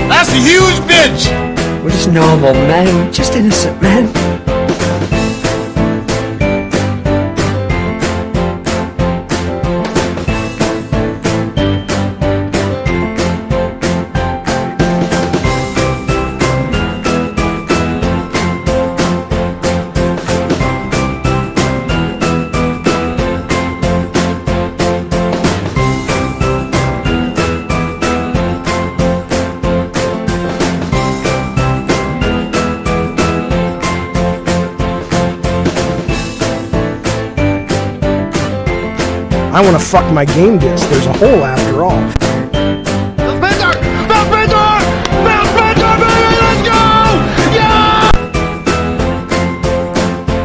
That's a huge bitch! We're just normal men, just innocent men. I want to fuck my game disc. There's a hole after all.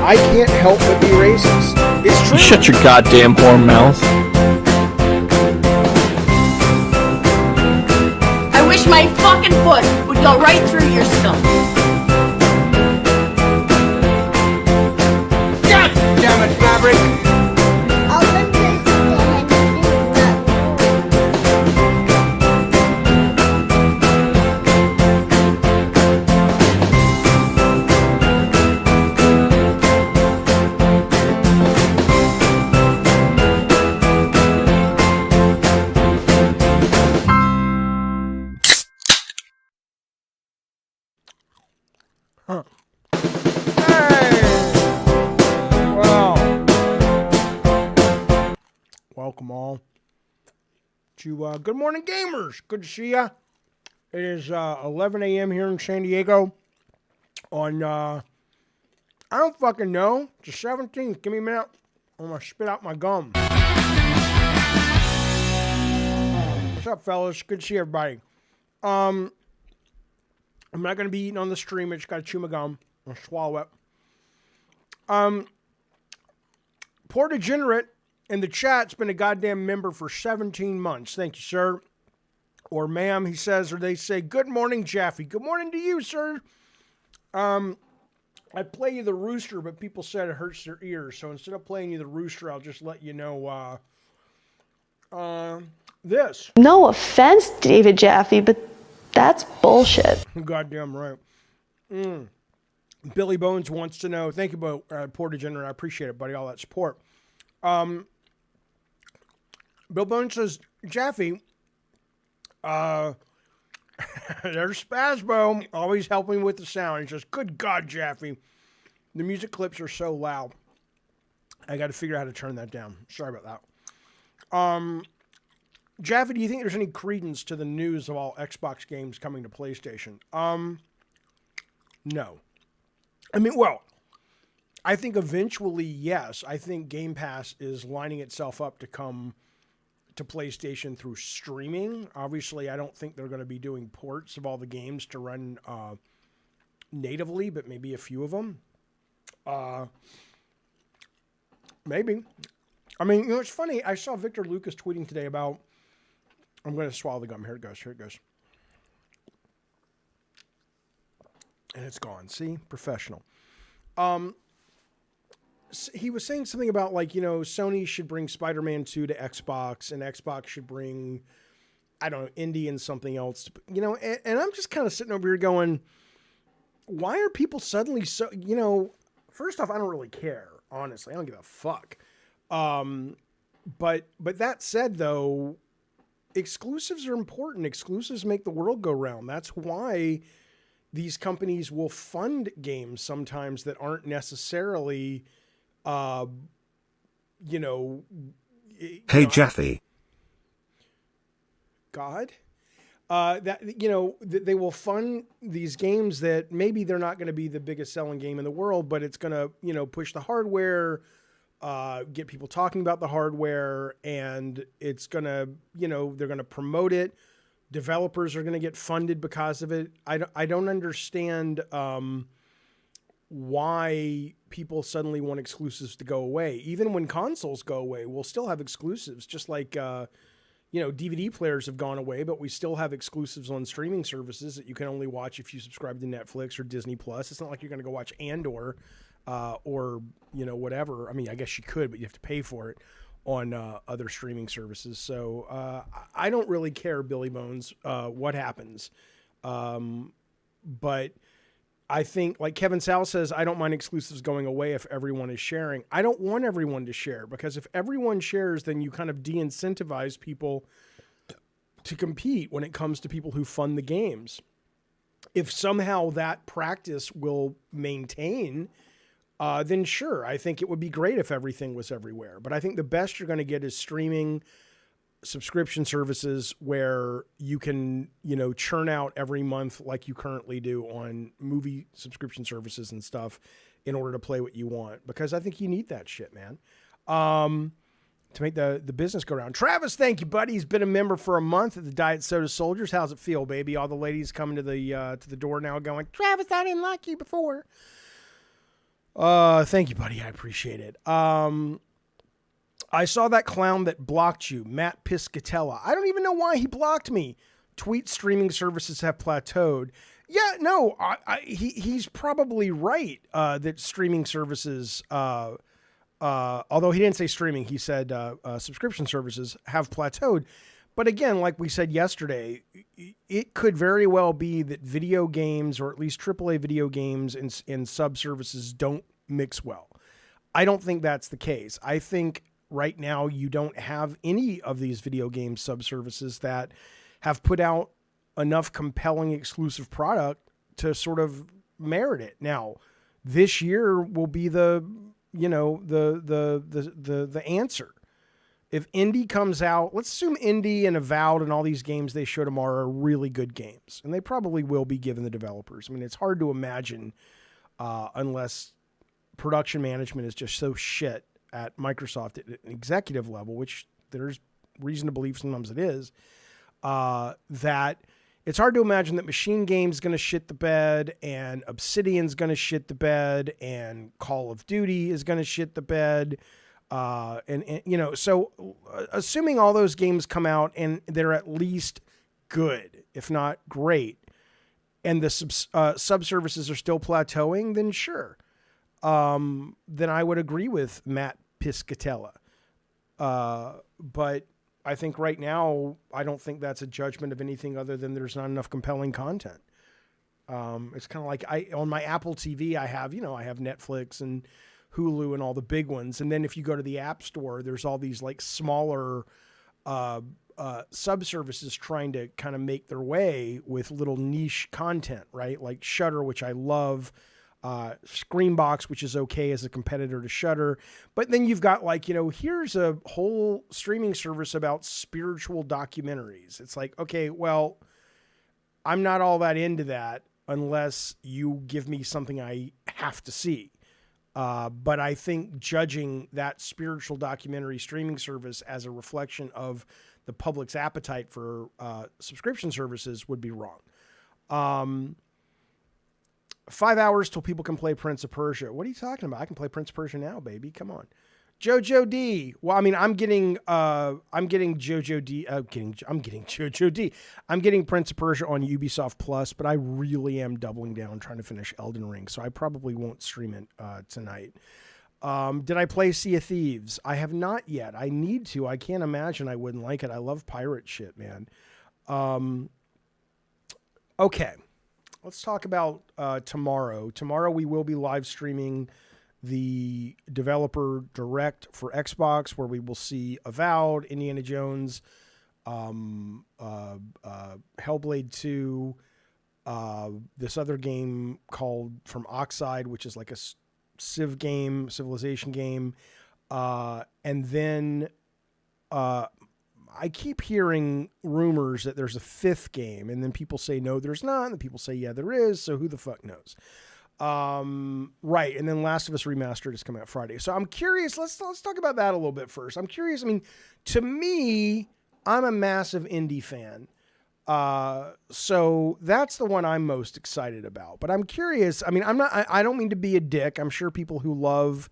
I can't help but be racist. It's true. Shut your goddamn whore mouth. I wish my fucking foot would go right through your skull. God damn it, Maverick! Welcome all to Good Morning Gamers. Good to see ya. It is 11 a.m. here in San Diego on, I don't fucking know. It's the 17th. Give me a minute. I'm going to spit out my gum. What's up, fellas? Good to see everybody. I'm not going to be eating on the stream. I just got to chew my gum. I'll swallow it. Poor Degenerate in the chat's been a goddamn member for 17 months. Thank you, sir. Or ma'am, he says, or they say, good morning, Jaffe. Good morning to you, sir. I play you the rooster, but people said it hurts their ears. So instead of playing you the rooster, I'll just let you know this. No offense, David Jaffe, but that's bullshit. Goddamn right. Billy Bones wants to know, thank you, Poor Degenerate. I appreciate it, buddy, all that support. Bill Bones says, Jaffe, there's Spasbo, always helping with the sound. He says, good God, Jaffe. The music clips are so loud. I got to figure out how to turn that down. Sorry about that. Jaffe, do you think there's any credence to the news of all Xbox games coming to PlayStation? No. I mean, well, I think eventually, yes. I think Game Pass is lining itself up to come to PlayStation through streaming. Obviously, I don't think they're going to be doing ports of all the games to run natively, but maybe a few of them. Maybe. I mean, you know, it's funny. I saw Victor Lucas tweeting today about, I'm going to swallow the gum. Here it goes. Here it goes. And it's gone. See? Professional. He was saying something about, like, you know, Sony should bring Spider-Man 2 to Xbox, and Xbox should bring, I don't know, indie and something else. You know, and I'm just kind of sitting over here going, why are people suddenly so, you know, first off, I don't really care, honestly. I don't give a fuck. But that said, though, exclusives are important. Exclusives make the world go round. That's why these companies will fund games sometimes that aren't necessarily, you know. Hey, Jaffe. God. That, you know, they will fund these games that maybe they're not going to be the biggest selling game in the world, but it's going to, you know, push the hardware, get people talking about the hardware, and it's going to, you know, they're going to promote it. Developers are going to get funded because of it. I don't understand why people suddenly want exclusives to go away. Even when consoles go away, we'll still have exclusives, just like, you know, DVD players have gone away, but we still have exclusives on streaming services that you can only watch if you subscribe to Netflix or Disney Plus. It's not like you're going to go watch Andor or, you know, whatever. I mean, I guess you could, but you have to pay for it on other streaming services. So I don't really care, Billy Bones, what happens. But I think, like Kevin Sal says, I don't mind exclusives going away if everyone is sharing. I don't want everyone to share, because if everyone shares, then you kind of de-incentivize people to compete when it comes to people who fund the games. If somehow that practice will maintain, then sure, I think it would be great if everything was everywhere. But I think the best you're going to get is streaming subscription services where you can, churn out every month like you currently do on movie subscription services and stuff in order to play what you want. Because I think you need that shit, man. To make the business go around. Travis, thank you, buddy. He's been a member for a month at the Diet Soda Soldiers. How's it feel, baby? All the ladies coming to the door now going, Travis, I didn't like you before. Thank you, buddy. I appreciate it. I saw that clown that blocked you, Matt Piscatella. I don't even know why he blocked me. Tweet streaming services have plateaued. Yeah, no, he's probably right that streaming services, although he didn't say streaming, he said subscription services have plateaued. But again, like we said yesterday, it could very well be that video games, or at least AAA video games and sub-services don't mix well. I don't think that's the case. I think right now you don't have any of these video game sub-services that have put out enough compelling exclusive product to sort of merit it. Now, this year will be the answer. If Indie comes out, let's assume Indie and Avowed and all these games they show tomorrow are really good games, and they probably will be given the developers. I mean, it's hard to imagine unless production management is just so shit at Microsoft at an executive level, which there's reason to believe sometimes it is, that it's hard to imagine that Machine Game's going to shit the bed, and Obsidian's going to shit the bed, and Call of Duty is going to shit the bed. So assuming all those games come out and they're at least good, if not great, and the sub-services are still plateauing, then sure. Then I would agree with Matt Piscatella. But I think right now, I don't think that's a judgment of anything other than there's not enough compelling content. It's kind of like on my Apple TV, I have Netflix and Hulu and all the big ones. And then if you go to the App Store, there's all these like smaller sub-services trying to kind of make their way with little niche content, right? Like Shudder, which I love, Screenbox, which is okay as a competitor to Shudder. But then you've got like, here's a whole streaming service about spiritual documentaries. It's like, okay, well, I'm not all that into that unless you give me something I have to see. But I think judging that spiritual documentary streaming service as a reflection of the public's appetite for subscription services would be wrong. 5 hours till people can play Prince of Persia. What are you talking about? I can play Prince of Persia now, baby. Come on. Jojo D. Well, I mean, I'm getting Jojo D. I'm getting Jojo D. I'm getting Prince of Persia on Ubisoft Plus, but I really am doubling down trying to finish Elden Ring, so I probably won't stream it tonight. Did I play Sea of Thieves? I have not yet. I need to. I can't imagine I wouldn't like it. I love pirate shit, man. Okay. Let's talk about tomorrow. Tomorrow we will be live streaming the developer direct for Xbox, where we will see Avowed, Indiana Jones, Hellblade 2, this other game called From Oxide, which is like a civ game, civilization game. And then I keep hearing rumors that there's a fifth game, and then people say, no, there's not. And then people say, yeah, there is. So who the fuck knows? Right. And then Last of Us Remastered is coming out Friday. So I'm curious. Let's talk about that a little bit first. I'm curious. I mean, to me, I'm a massive indie fan. So that's the one I'm most excited about, but I'm curious. I mean, I don't mean to be a dick. I'm sure people who love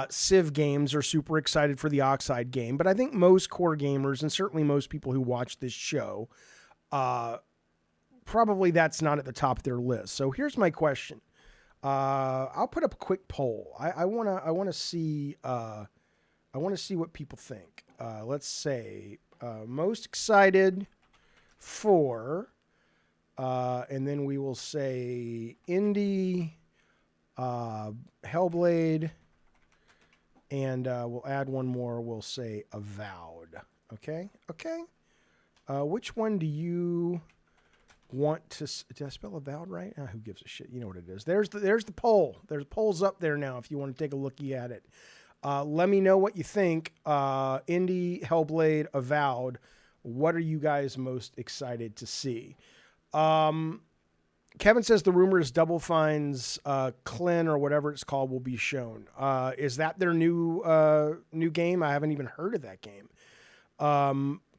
Civ games are super excited for the Oxide game, but I think most core gamers, and certainly most people who watch this show, probably that's not at the top of their list. So here's my question. I'll put up a quick poll. I want to see what people think. Let's say most excited for And then we will say indie, Hellblade, and we'll add one more. We'll say Avowed. Okay? Okay? Which one do you want to... Did I spell Avowed right? Who gives a shit? You know what it is. There's the poll. There's polls up there now if you want to take a looky at it. Let me know what you think. Indie, Hellblade, Avowed. What are you guys most excited to see? Kevin says the rumor is Double Fine's Clin or whatever it's called will be shown. Is that their new game? I haven't even heard of that game.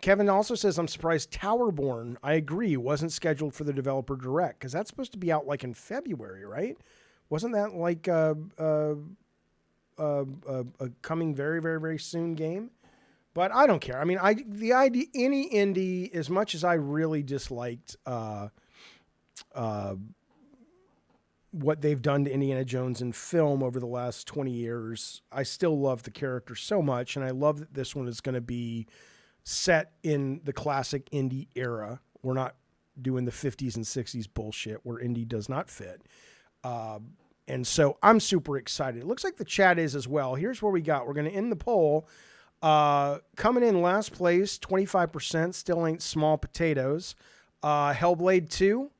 Kevin also says, I'm surprised Towerborn, I agree, wasn't scheduled for the developer direct, because that's supposed to be out like in February, right? Wasn't that like a coming very, very, very soon game? But I don't care. I mean, the idea, any indie, as much as I really disliked what they've done to Indiana Jones in film over the last 20 years, I still love the character so much, and I love that this one is going to be set in the classic indie era. We're not doing the 50s and 60s bullshit where indie does not fit. And so I'm super excited. It looks like the chat is as well. Here's where we got. We're going to end the poll. Coming in last place, 25%, still ain't small potatoes. Hellblade 2,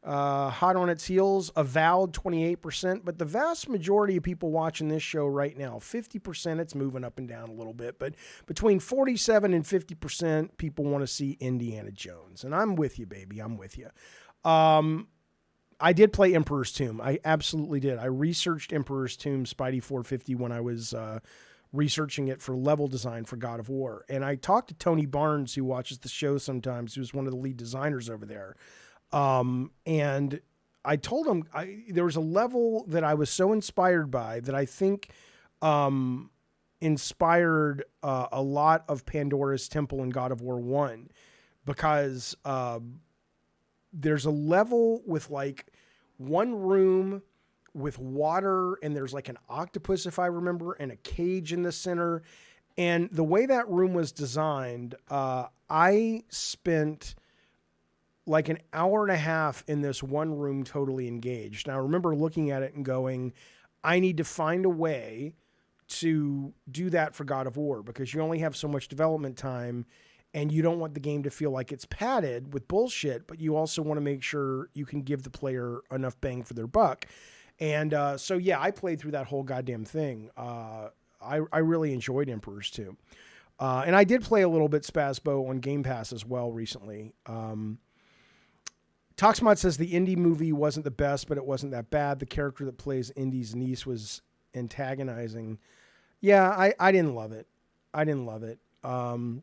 hot on its heels. Avowed, 28%. But the vast majority of people watching this show right now, 50%, it's moving up and down a little bit. But between 47 and 50%, people want to see Indiana Jones. And I'm with you, baby. I'm with you. I did play Emperor's Tomb. I absolutely did. I researched Emperor's Tomb Spidey 450 when I was researching it for level design for God of War. And I talked to Tony Barnes, who watches the show sometimes, who's one of the lead designers over there. And I told him there was a level that I was so inspired by that I think inspired a lot of Pandora's Temple in God of War 1, because there's a level with like one room with water, and there's like an octopus, if I remember, and a cage in the center. And the way that room was designed, I spent like an hour and a half in this one room totally engaged. And I remember looking at it and going, I need to find a way to do that for God of War, because you only have so much development time and you don't want the game to feel like it's padded with bullshit, but you also want to make sure you can give the player enough bang for their buck. And so, yeah, I played through that whole goddamn thing. I really enjoyed Emperor's Tomb. And I did play a little bit Spazbo on Game Pass as well recently. Toxmod says the indie movie wasn't the best, but it wasn't that bad. The character that plays Indy's niece was antagonizing. Yeah, I didn't love it. I didn't love it. Hello,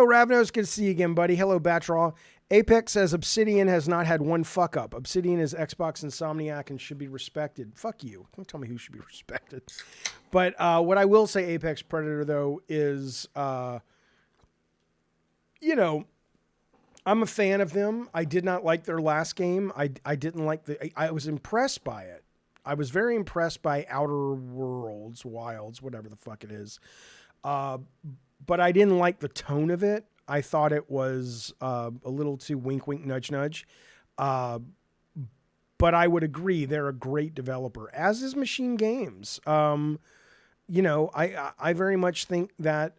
Ravnos. Good to see you again, buddy. Hello, Batraw. Apex says Obsidian has not had one fuck up. Obsidian is Xbox Insomniac and should be respected. Fuck you. Don't tell me who should be respected. But what I will say, Apex Predator, though, is, you know, I'm a fan of them. I did not like their last game. I didn't like I was impressed by it. I was very impressed by Outer Worlds, Wilds, whatever the fuck it is. But I didn't like the tone of it. I thought it was a little too wink, wink, nudge, nudge. But I would agree, they're a great developer, as is Machine Games. You know, I very much think that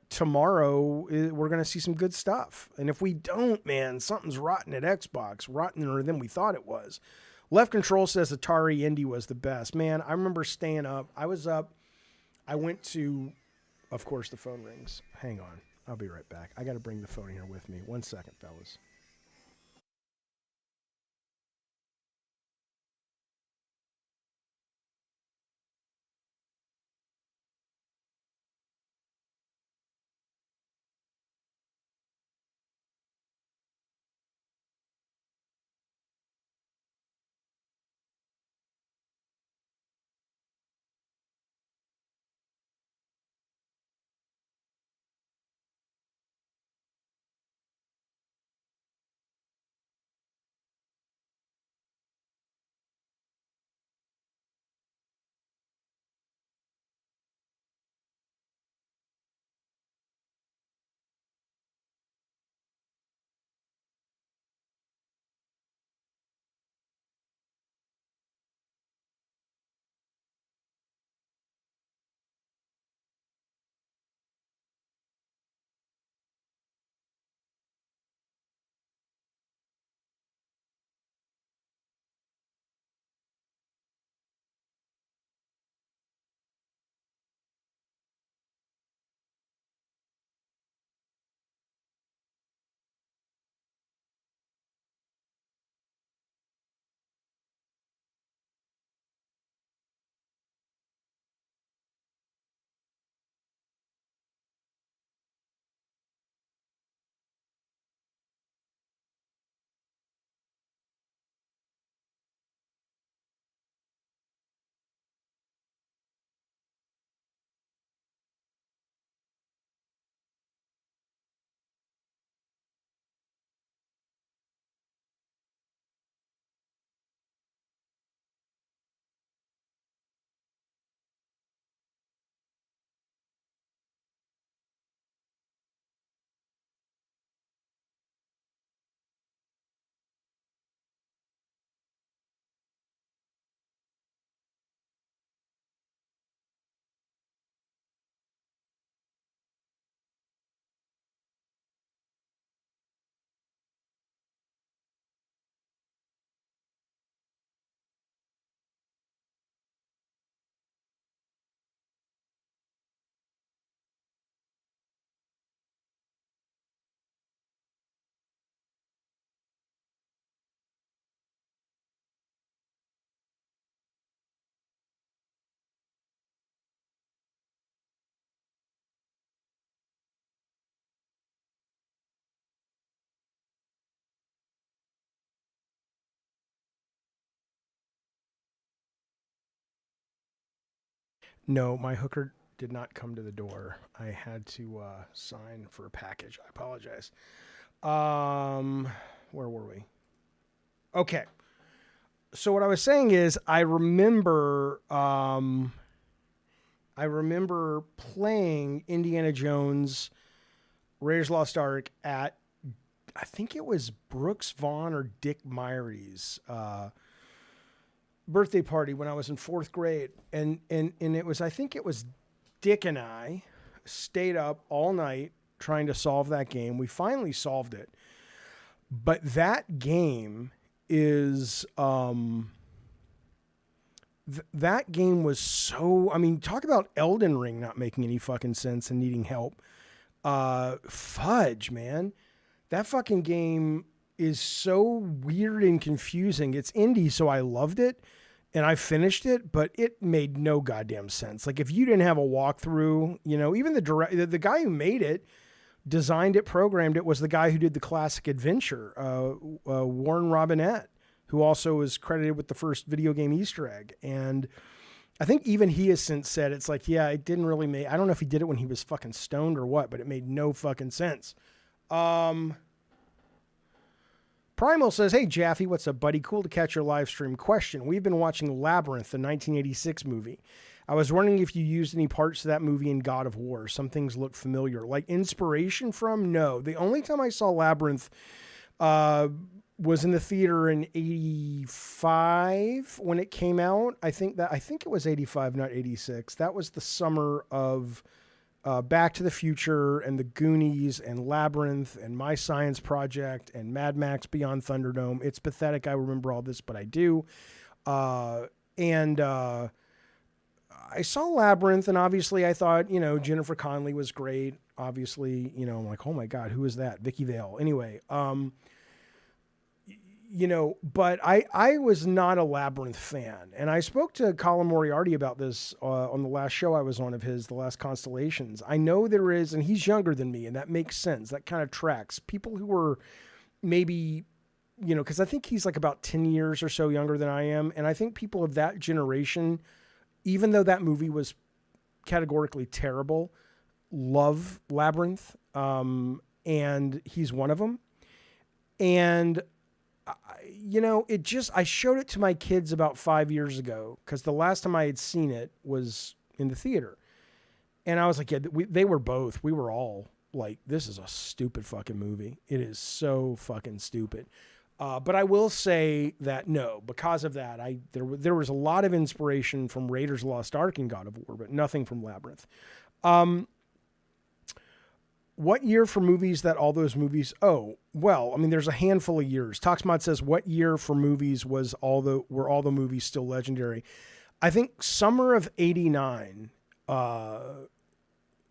tomorrow we're going to see some good stuff. And if we don't, man, something's rotten at Xbox, rottener than we thought it was. Left Control says Atari Indie was the best. Man, I remember staying up. I was up. I went to, of course, the phone rings. Hang on. I'll be right back. I got to bring the phone here with me. 1 second, fellas. No, my hooker did not come to the door. I had to sign for a package. I apologize. Where were we? Okay. So what I was saying is I remember playing Indiana Jones Raiders of the Lost Ark at, I think it was Brooks Vaughn or Dick Meyer's birthday party when I was in 4th grade. And it was, I think it was Dick and I stayed up all night trying to solve that game. We finally solved it. But that game is, that game was so, I mean, talk about Elden Ring not making any fucking sense and needing help. Fudge, man. That fucking game is so weird and confusing. It's indie, so I loved it and I finished it, but it made no goddamn sense. Like if you didn't have a walkthrough, you know, even the guy who made it, designed it, programmed it, was the guy who did the classic adventure, Warren Robinette, who also is credited with the first video game Easter egg. And I think even he has since said, it's like, yeah, it didn't really make, I don't know if he did it when he was fucking stoned or what, but it made no fucking sense. Primal says, hey, Jaffe, what's up, buddy? Cool to catch your live stream question. We've been watching Labyrinth, the 1986 movie. I was wondering if you used any parts of that movie in God of War. Some things look familiar. Like inspiration from? No. The only time I saw Labyrinth was in the theater in 85 when it came out. I think it was 85, not 86. That was the summer of Back to the Future and the Goonies and Labyrinth and My Science Project and Mad Max Beyond Thunderdome. It's pathetic. I remember all this, but I do. I saw Labyrinth, and obviously I thought, you know, Jennifer Connelly was great. Obviously, you know, I'm like, oh my God, who is that? Vicky Vale. Anyway, you know, but I was not a Labyrinth fan. And I spoke to Colin Moriarty about this on the last show I was on of his, The Last Constellations. I know there is, and he's younger than me, and that makes sense. That kind of tracks. People who were maybe, you know, because I think he's like about 10 years or so younger than I am. And I think people of that generation, even though that movie was categorically terrible, love Labyrinth. And he's one of them. And, you know, I showed it to my kids about 5 years ago because the last time I had seen it was in the theater. And I was like, yeah, we were all like, this is a stupid fucking movie. It is so fucking stupid. But I will say that no, because of that, there was a lot of inspiration from Raiders of the Lost Ark and God of War, but nothing from Labyrinth. What year for movies that all those movies? Oh, well, I mean, there's a handful of years. Toxmod says, what year for movies were all the movies still legendary? I think summer of 89.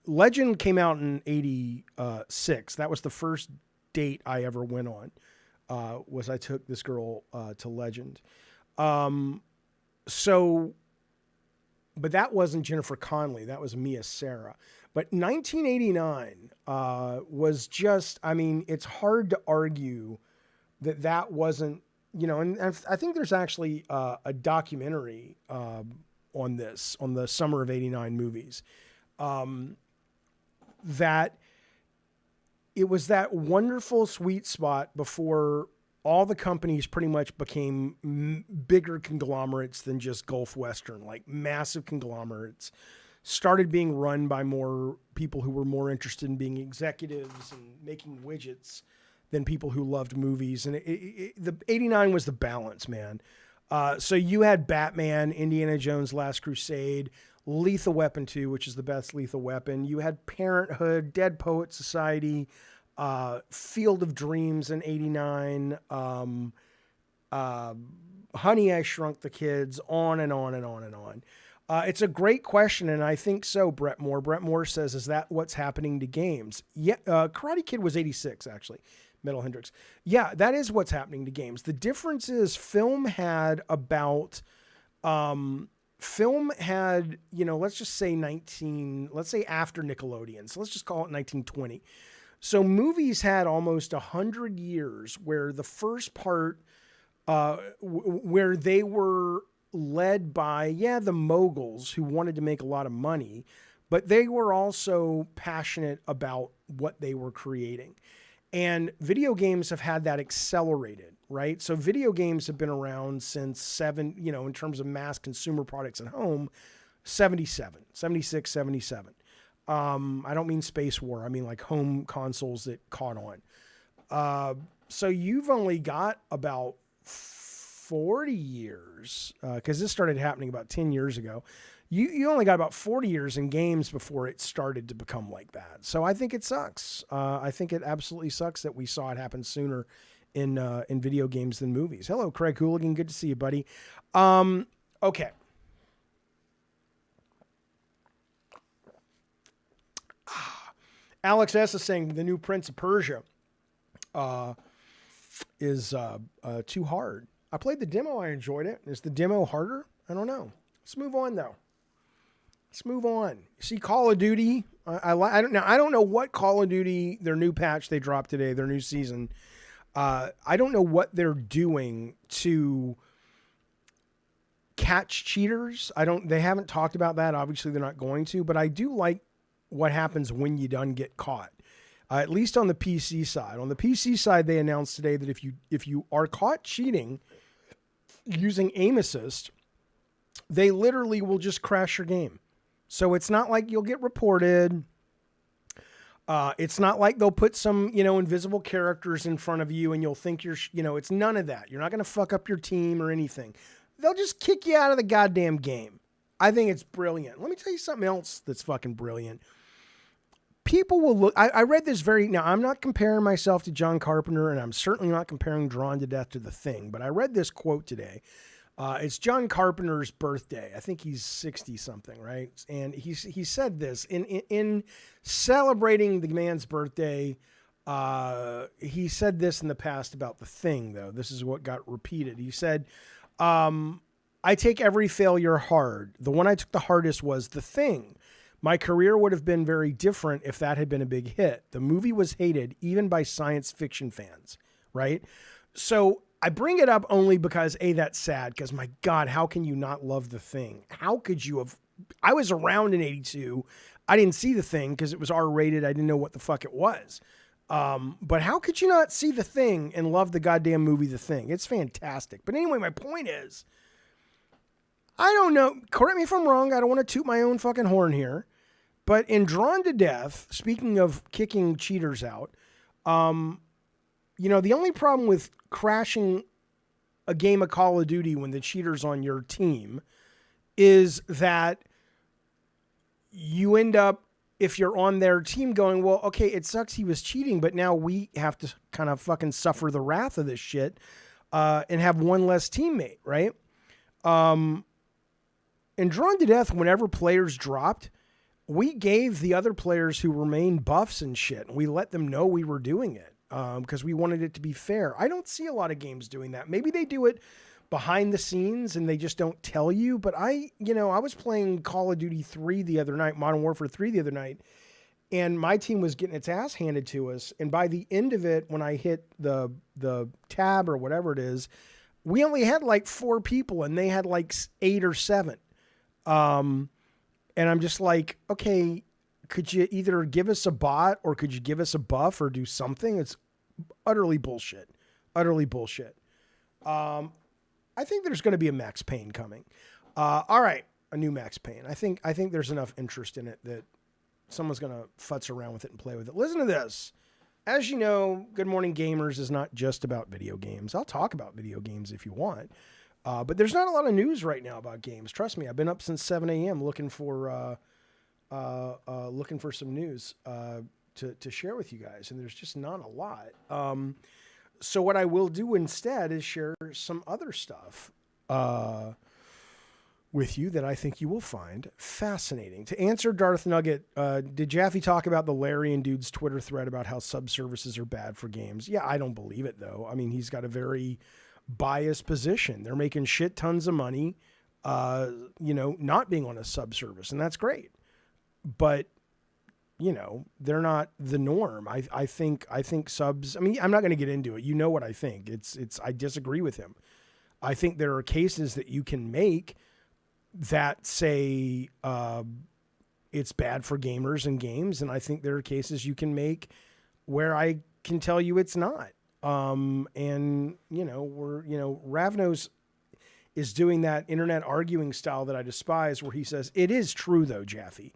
Legend came out in 86. That was the first date I ever went on. Was I took this girl to Legend. But that wasn't Jennifer Connelly. That was Mia Sara. But 1989 was just, I mean, it's hard to argue that wasn't, you know, and I think there's actually a documentary on this, on the summer of 89 movies, that it was that wonderful sweet spot before all the companies pretty much became bigger conglomerates than just Gulf Western, like massive conglomerates, started being run by more people who were more interested in being executives and making widgets than people who loved movies. And the 89 was the balance, man. So you had Batman, Indiana Jones, Last Crusade, Lethal Weapon 2, which is the best Lethal Weapon. You had Parenthood, Dead Poet Society, Field of Dreams in 89, Honey, I Shrunk the Kids, on and on and on and on. It's a great question, and I think so, Brett Moore. Brett Moore says, is that what's happening to games? Yeah, Karate Kid was 86, actually. Metal Hendrix. Yeah, that is what's happening to games. The difference is film had, you know, let's just say let's say after Nickelodeon. So let's just call it 1920. So movies had almost 100 years where the first part, where they were led by, the moguls who wanted to make a lot of money, but they were also passionate about what they were creating. And video games have had that accelerated, right? So video games have been around since in terms of mass consumer products at home, 77, 76, 77. I don't mean Space War. I mean like home consoles that caught on. So you've only got about 40 years, because this started happening about 10 years ago. You only got about 40 years in games before it started to become like that. So I think it sucks. I think it absolutely sucks that we saw it happen sooner in video games than movies. Hello, Craig Hooligan. Good to see you, buddy. Okay. Alex S. is saying the new Prince of Persia is too hard. I played the demo. I enjoyed it. Is the demo harder? I don't know. Let's move on, though. Let's move on. See, Call of Duty. I don't know what Call of Duty, their new patch they dropped today, their new season. I don't know what they're doing to catch cheaters. They haven't talked about that. Obviously, they're not going to. But I do like what happens when you done get caught. At least on the PC side. On the PC side, they announced today that if you are caught cheating using aim assist, they literally will just crash your game. So it's not like you'll get reported. It's not like they'll put some, invisible characters in front of you and you'll think it's none of that. You're not going to fuck up your team or anything. They'll just kick you out of the goddamn game. I think it's brilliant. Let me tell you something else that's fucking brilliant. People will look, I read this now I'm not comparing myself to John Carpenter and I'm certainly not comparing Drawn to Death to The Thing, but I read this quote today. It's John Carpenter's birthday. I think he's 60 something, right? And he said this in celebrating the man's birthday. He said this in the past about The Thing, though. This is what got repeated. He said, I take every failure hard. The one I took the hardest was The Thing. My career would have been very different if that had been a big hit. The movie was hated even by science fiction fans, right? So I bring it up only because, that's sad, because my God, how can you not love The Thing? How could you have? I was around in 82. I didn't see The Thing because it was R-rated. I didn't know what the fuck it was. But how could you not see The Thing and love the goddamn movie The Thing? It's fantastic. But anyway, my point is, I don't know. Correct me if I'm wrong. I don't want to toot my own fucking horn here. But in Drawn to Death, speaking of kicking cheaters out, the only problem with crashing a game of Call of Duty when the cheater's on your team is that you end up, if you're on their team, going, well, okay, it sucks he was cheating, but now we have to kind of fucking suffer the wrath of this shit and have one less teammate, right? In Drawn to Death, whenever players dropped, we gave the other players who remained buffs and shit, and we let them know we were doing it because we wanted it to be fair. I don't see a lot of games doing that. Maybe they do it behind the scenes and they just don't tell you. But I was playing Call of Duty 3 the other night, Modern Warfare 3 the other night, and my team was getting its ass handed to us. And by the end of it, when I hit the tab or whatever it is, we only had like 4 people and they had like 8 or 7. And I'm just like, okay, could you either give us a bot or could you give us a buff or do something? It's utterly bullshit. Utterly bullshit. I think there's going to be a Max Payne coming. All right, a new Max Payne. I think there's enough interest in it that someone's going to futz around with it and play with it. Listen to this. As you know, Good Morning Gamers is not just about video games. I'll talk about video games if you want. But there's not a lot of news right now about games. Trust me, I've been up since 7 a.m. looking for some news to share with you guys, and there's just not a lot. So what I will do instead is share some other stuff with you that I think you will find fascinating. To answer Darth Nugget, did Jaffe talk about the Larry and Dude's Twitter thread about how subservices are bad for games? Yeah, I don't believe it, though. I mean, he's got a very biased position. They're making shit tons of money, not being on a subservice, and that's great. But, they're not the norm. I think subs, I mean, I'm not going to get into it. You know what I think. I disagree with him. I think there are cases that you can make that say it's bad for gamers and games, and I think there are cases you can make where I can tell you it's not. And Ravnos is doing that internet arguing style that I despise, where he says it is true though, Jaffe.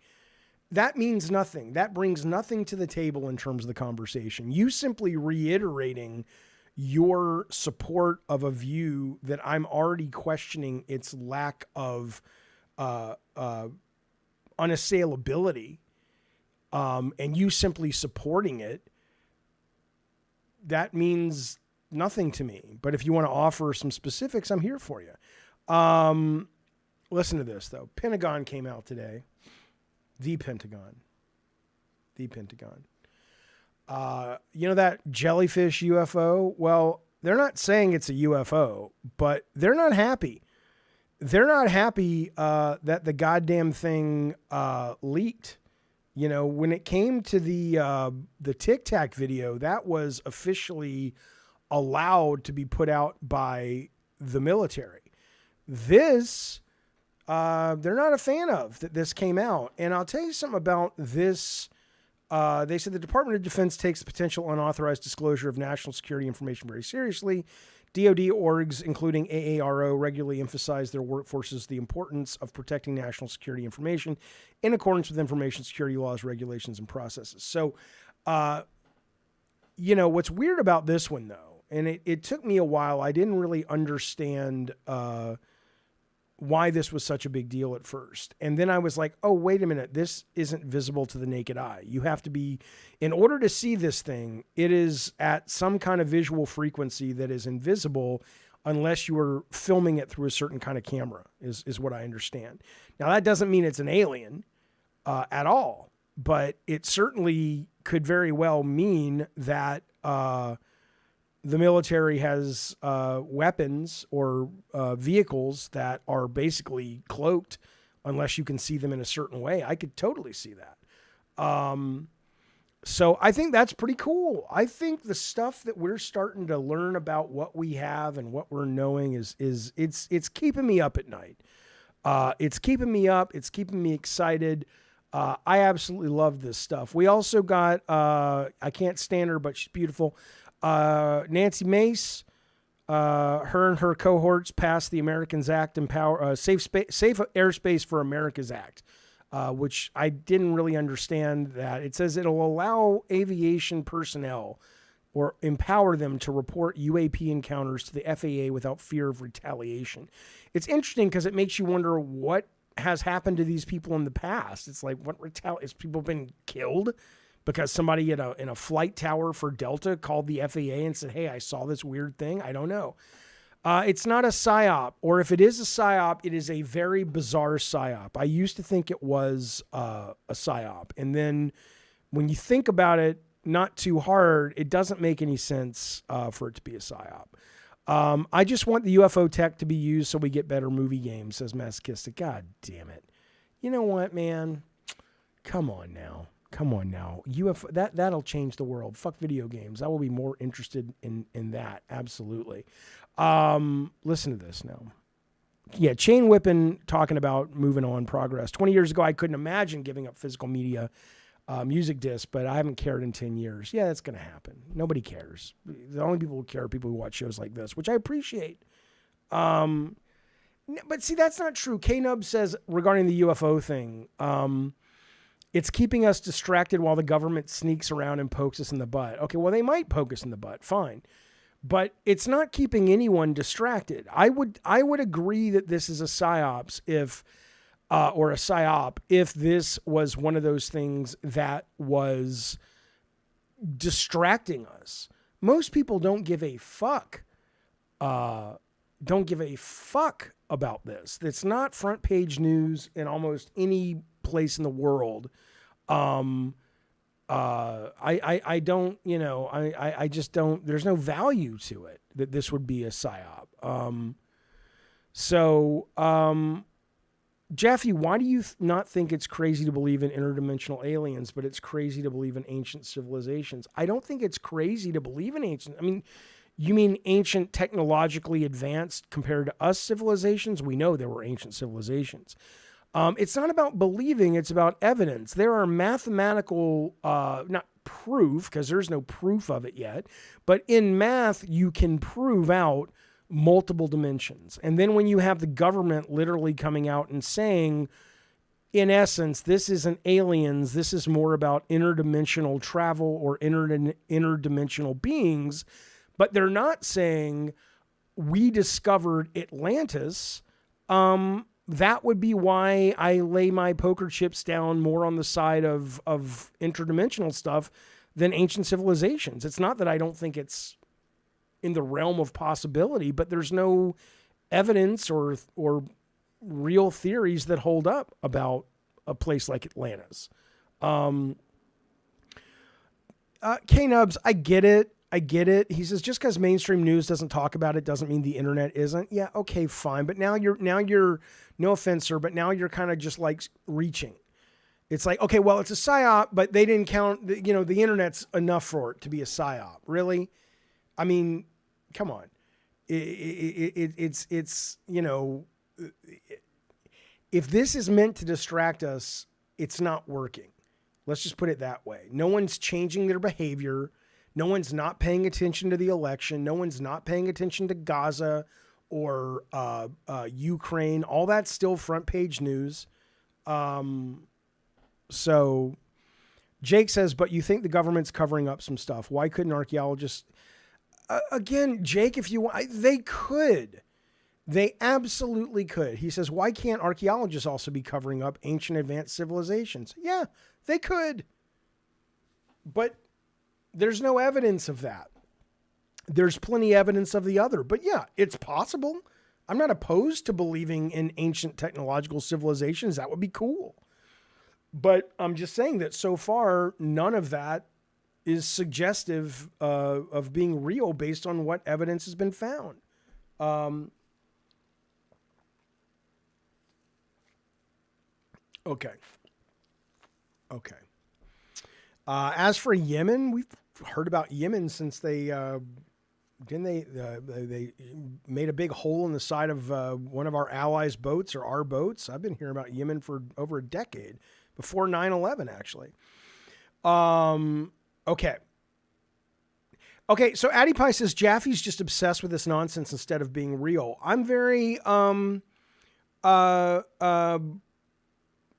That means nothing. That brings nothing to the table in terms of the conversation. You simply reiterating your support of a view that I'm already questioning its lack of unassailability, and you simply supporting it, that means nothing to me. But if you want to offer some specifics, I'm here for you. Listen to this, though. Pentagon came out today. The Pentagon. That jellyfish UFO? Well, they're not saying it's a UFO, but they're not happy. They're not happy that the goddamn thing leaked. When it came to the Tic Tac video, that was officially allowed to be put out by the military. This, they're not a fan of that this came out. And I'll tell you something about this. They said the Department of Defense takes the potential unauthorized disclosure of national security information very seriously. DoD orgs, including AARO, regularly emphasize their workforces the importance of protecting national security information in accordance with information security laws, regulations, and processes. So, what's weird about this one, though, and it took me a while. I didn't really understand why this was such a big deal at first. And then I was like, oh, wait a minute. This isn't visible to the naked eye. You have to be, in order to see this thing, it is at some kind of visual frequency that is invisible unless you are filming it through a certain kind of camera, is what I understand. Now, that doesn't mean it's an alien at all, but it certainly could very well mean that the military has weapons or vehicles that are basically cloaked unless you can see them in a certain way. I could totally see that. So I think that's pretty cool. I think the stuff that we're starting to learn about what we have and what we're knowing is it's keeping me up at night. It's keeping me up. It's keeping me excited. I absolutely love this stuff. We also got, I can't stand her, but she's beautiful. Nancy Mace, her and her cohorts passed the Americans Act Safe Airspace for America's Act, which I didn't really understand that. It says it'll allow aviation personnel or empower them to report UAP encounters to the FAA without fear of retaliation. It's interesting because it makes you wonder what has happened to these people in the past. It's like, has people been killed? Because somebody in a flight tower for Delta called the FAA and said, hey, I saw this weird thing. I don't know. It's not a PSYOP, or if it is a PSYOP, it is a very bizarre PSYOP. I used to think it was a PSYOP. And then when you think about it, not too hard, it doesn't make any sense for it to be a PSYOP. I just want the UFO tech to be used so we get better movie games, says Masochistic. God damn it. You know what, man? Come on now. UFO, that'll change the world. Fuck video games. I will be more interested in that. Absolutely. Listen to this now. Yeah, Chain Whippin talking about moving on progress. 20 years ago, I couldn't imagine giving up physical media music disc, but I haven't cared in 10 years. Yeah, that's going to happen. Nobody cares. The only people who care are people who watch shows like this, which I appreciate. But see, that's not true. K-Nub says regarding the UFO thing, it's keeping us distracted while the government sneaks around and pokes us in the butt. Okay, well, they might poke us in the butt. Fine. But it's not keeping anyone distracted. I would agree that this is a PSYOPs or a PSYOP if this was one of those things that was distracting us. Most people don't give a fuck. Don't give a fuck about this. It's not front page news in almost any place in the world. I don't, I just don't, there's no value to it that this would be a PSYOP. Jaffe, why do you not think it's crazy to believe in interdimensional aliens, but it's crazy to believe in ancient civilizations? I don't think it's crazy to believe in ancient. I mean, You mean ancient technologically advanced compared to us civilizations? We know there were ancient civilizations. It's not about believing, it's about evidence. There are mathematical, not proof, because there's no proof of it yet, but in math, you can prove out multiple dimensions. And then when you have the government literally coming out and saying, in essence, this isn't aliens, this is more about interdimensional travel or interdimensional beings, but they're not saying we discovered Atlantis. That would be why I lay my poker chips down more on the side of interdimensional stuff than ancient civilizations. It's not that I don't think it's in the realm of possibility, but there's no evidence or real theories that hold up about a place like Atlantis. K-Nubs, I get it. He says, just because mainstream news doesn't talk about it doesn't mean the internet isn't. Yeah, okay, fine. But now you're, no offense, sir, but now you're kind of just like reaching. It's like, okay, well, it's a psyop, but they didn't count, the internet's enough for it to be a psyop. Really? I mean, come on. It's if this is meant to distract us, it's not working. Let's just put it that way. No one's changing their behavior. No one's not paying attention to the election. No one's not paying attention to Gaza or Ukraine. All that's still front page news. So Jake says, but you think the government's covering up some stuff. Why couldn't archaeologists... again, Jake, if you want, they could. They absolutely could. He says, why can't archaeologists also be covering up ancient advanced civilizations? Yeah, they could. But there's no evidence of that. There's plenty evidence of the other. But yeah, it's possible. I'm not opposed to believing in ancient technological civilizations. That would be cool. But I'm just saying that so far, none of that is suggestive of being real based on what evidence has been found. Okay. As for Yemen, we've heard about Yemen since they made a big hole in the side of one of our allies' boats or our boats. I've been hearing about Yemen for over a decade, before 9/11, actually. Okay. So Addie Pie says Jaffe's just obsessed with this nonsense instead of being real. I'm very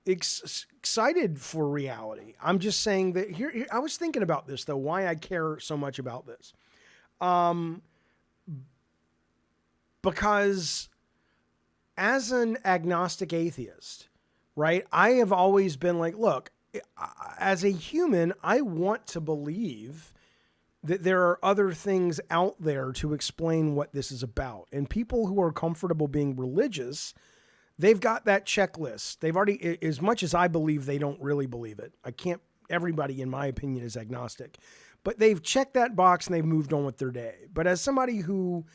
excited for reality. I'm just saying that here I was thinking about this though, why I care so much about this. Because as an agnostic atheist, right, I have always been like, look, as a human, I want to believe that there are other things out there to explain what this is about. And people who are comfortable being religious, they've got that checklist. They've already, as much as I believe, they don't really believe it. Everybody, in my opinion, is agnostic. But they've checked that box and they've moved on with their day. But as somebody who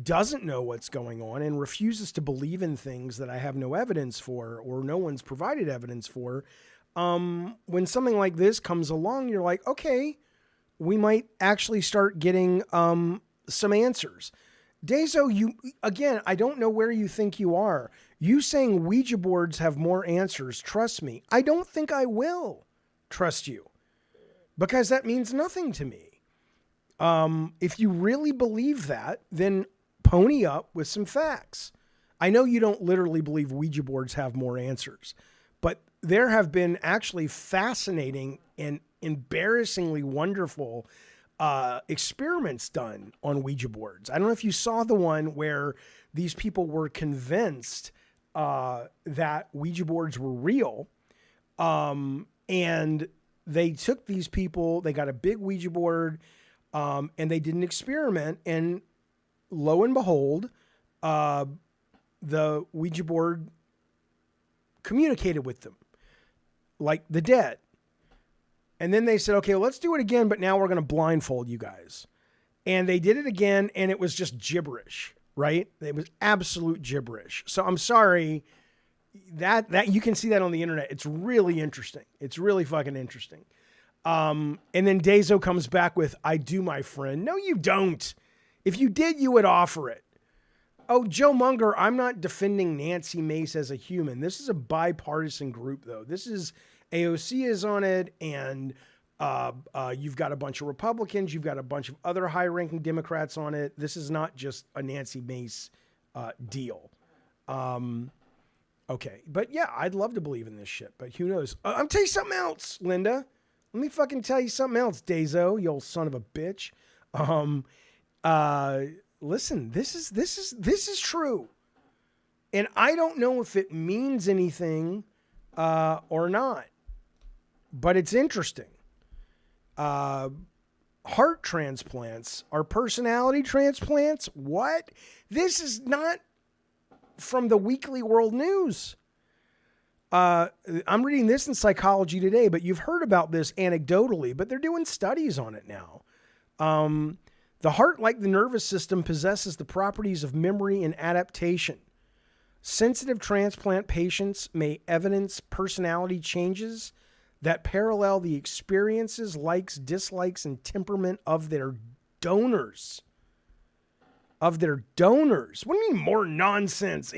doesn't know what's going on and refuses to believe in things that I have no evidence for or no one's provided evidence for, when something like this comes along, you're like, okay, we might actually start getting some answers. Dezo, again, I don't know where you think you are. You saying Ouija boards have more answers, trust me. I don't think I will trust you because that means nothing to me. If you really believe that, then pony up with some facts. I know you don't literally believe Ouija boards have more answers, but there have been actually fascinating and embarrassingly wonderful experiments done on Ouija boards. I don't know if you saw the one where these people were convinced that Ouija boards were real. And they took these people, they got a big Ouija board, and they did an experiment, and lo and behold, the Ouija board communicated with them like the dead. And then they said, okay, let's do it again, but now we're going to blindfold you guys. And they did it again, and it was just gibberish, right? It was absolute gibberish. So I'm sorry, that you can see that on the internet. It's really interesting. It's really fucking interesting. And then Dezo comes back with, I do, my friend. No, you don't. If you did, you would offer it. Oh, Joe Munger, I'm not defending Nancy Mace as a human. This is a bipartisan group, though. This is AOC is on it, and you've got a bunch of Republicans. You've got a bunch of other high-ranking Democrats on it. This is not just a Nancy Mace deal. Okay, but yeah, I'd love to believe in this shit, but who knows? I'm tell you something else, Linda. Let me fucking tell you something else, Dazo, you old son of a bitch. Listen, this is true, and I don't know if it means anything or not, but it's interesting. Heart transplants are personality transplants. What? This is not from the Weekly World News. I'm reading this in Psychology Today, but you've heard about this anecdotally, but they're doing studies on it now. The heart, like the nervous system, possesses the properties of memory and adaptation. Sensitive transplant patients may evidence personality changes that parallel the experiences, likes, dislikes, and temperament of their donors. What do you mean more nonsense?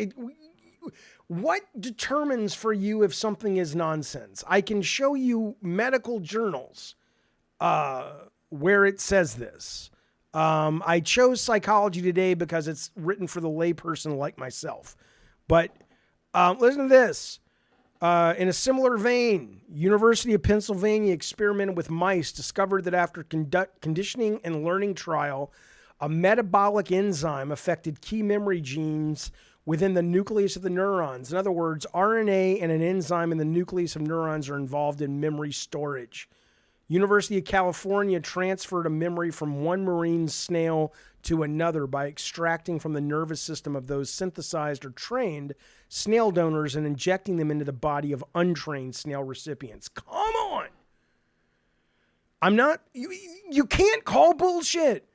What determines for you if something is nonsense? I can show you medical journals where it says this. I chose Psychology Today because it's written for the layperson like myself. But listen to this. In a similar vein, University of Pennsylvania experimented with mice, discovered that after conditioning and learning trial, a metabolic enzyme affected key memory genes within the nucleus of the neurons. In other words, RNA and an enzyme in the nucleus of neurons are involved in memory storage. University of California transferred a memory from one marine snail to another by extracting from the nervous system of those synthesized or trained snail donors and injecting them into the body of untrained snail recipients. Come on! You can't call bullshit.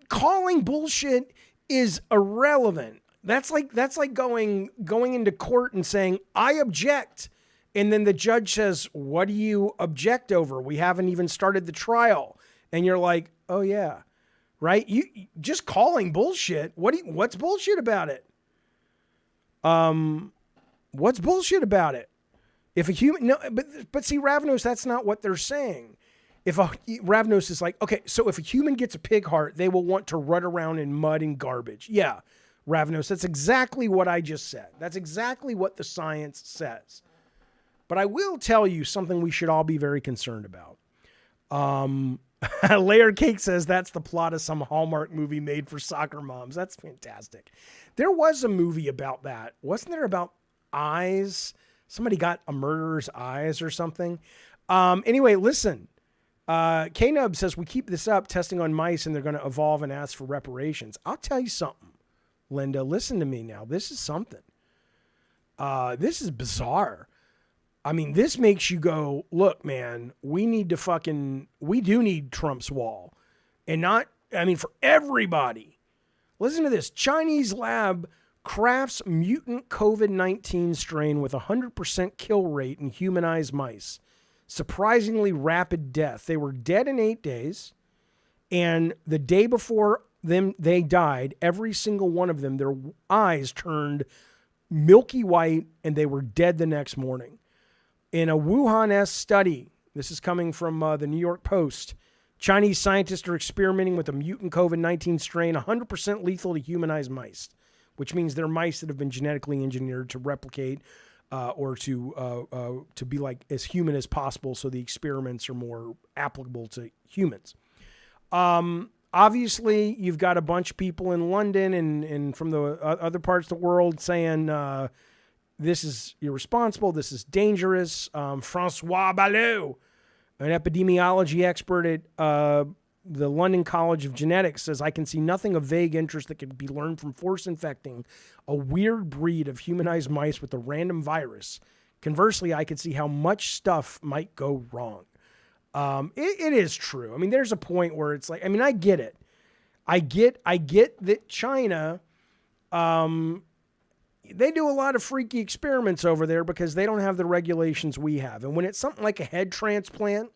Calling bullshit is irrelevant. That's like going into court and saying, I object. And then the judge says, what do you object over? We haven't even started the trial. And you're like, oh yeah, right? You just calling bullshit. What's bullshit about it? What's bullshit about it? If a human, no, but see, Ravnos, that's not what they're saying. Ravnos is like, okay, so if a human gets a pig heart, they will want to run around in mud and garbage. Yeah, Ravnos, that's exactly what I just said. That's exactly what the science says. But I will tell you something we should all be very concerned about. Layer Cake says that's the plot of some Hallmark movie made for soccer moms. That's fantastic. There was a movie about that. Wasn't there about eyes? Somebody got a murderer's eyes or something. Anyway, listen. K-Nub says we keep this up, testing on mice, and they're going to evolve and ask for reparations. I'll tell you something, Linda. Listen to me now. This is something. This is bizarre. I mean, this makes you go, look, man, we do need Trump's wall. And for everybody. Listen to this. Chinese lab crafts mutant COVID-19 strain with 100% kill rate in humanized mice. Surprisingly rapid death. They were dead in 8 days. And the day before they died, every single one of them, their eyes turned milky white and they were dead the next morning. In a Wuhan-esque study, this is coming from the New York Post, Chinese scientists are experimenting with a mutant COVID-19 strain, 100% lethal to humanized mice, which means they're mice that have been genetically engineered to replicate or to be like as human as possible, so the experiments are more applicable to humans. Obviously, you've got a bunch of people in London and from the other parts of the world saying this is irresponsible, this is dangerous. Francois Ballot, an epidemiology expert at the London College of Genetics, says, I can see nothing of vague interest that could be learned from force infecting a weird breed of humanized mice with a random virus. Conversely, I could see how much stuff might go wrong. It is true. I mean, there's a point where it's like, I mean, I get it. I get that China, they do a lot of freaky experiments over there because they don't have the regulations we have. And when it's something like a head transplant,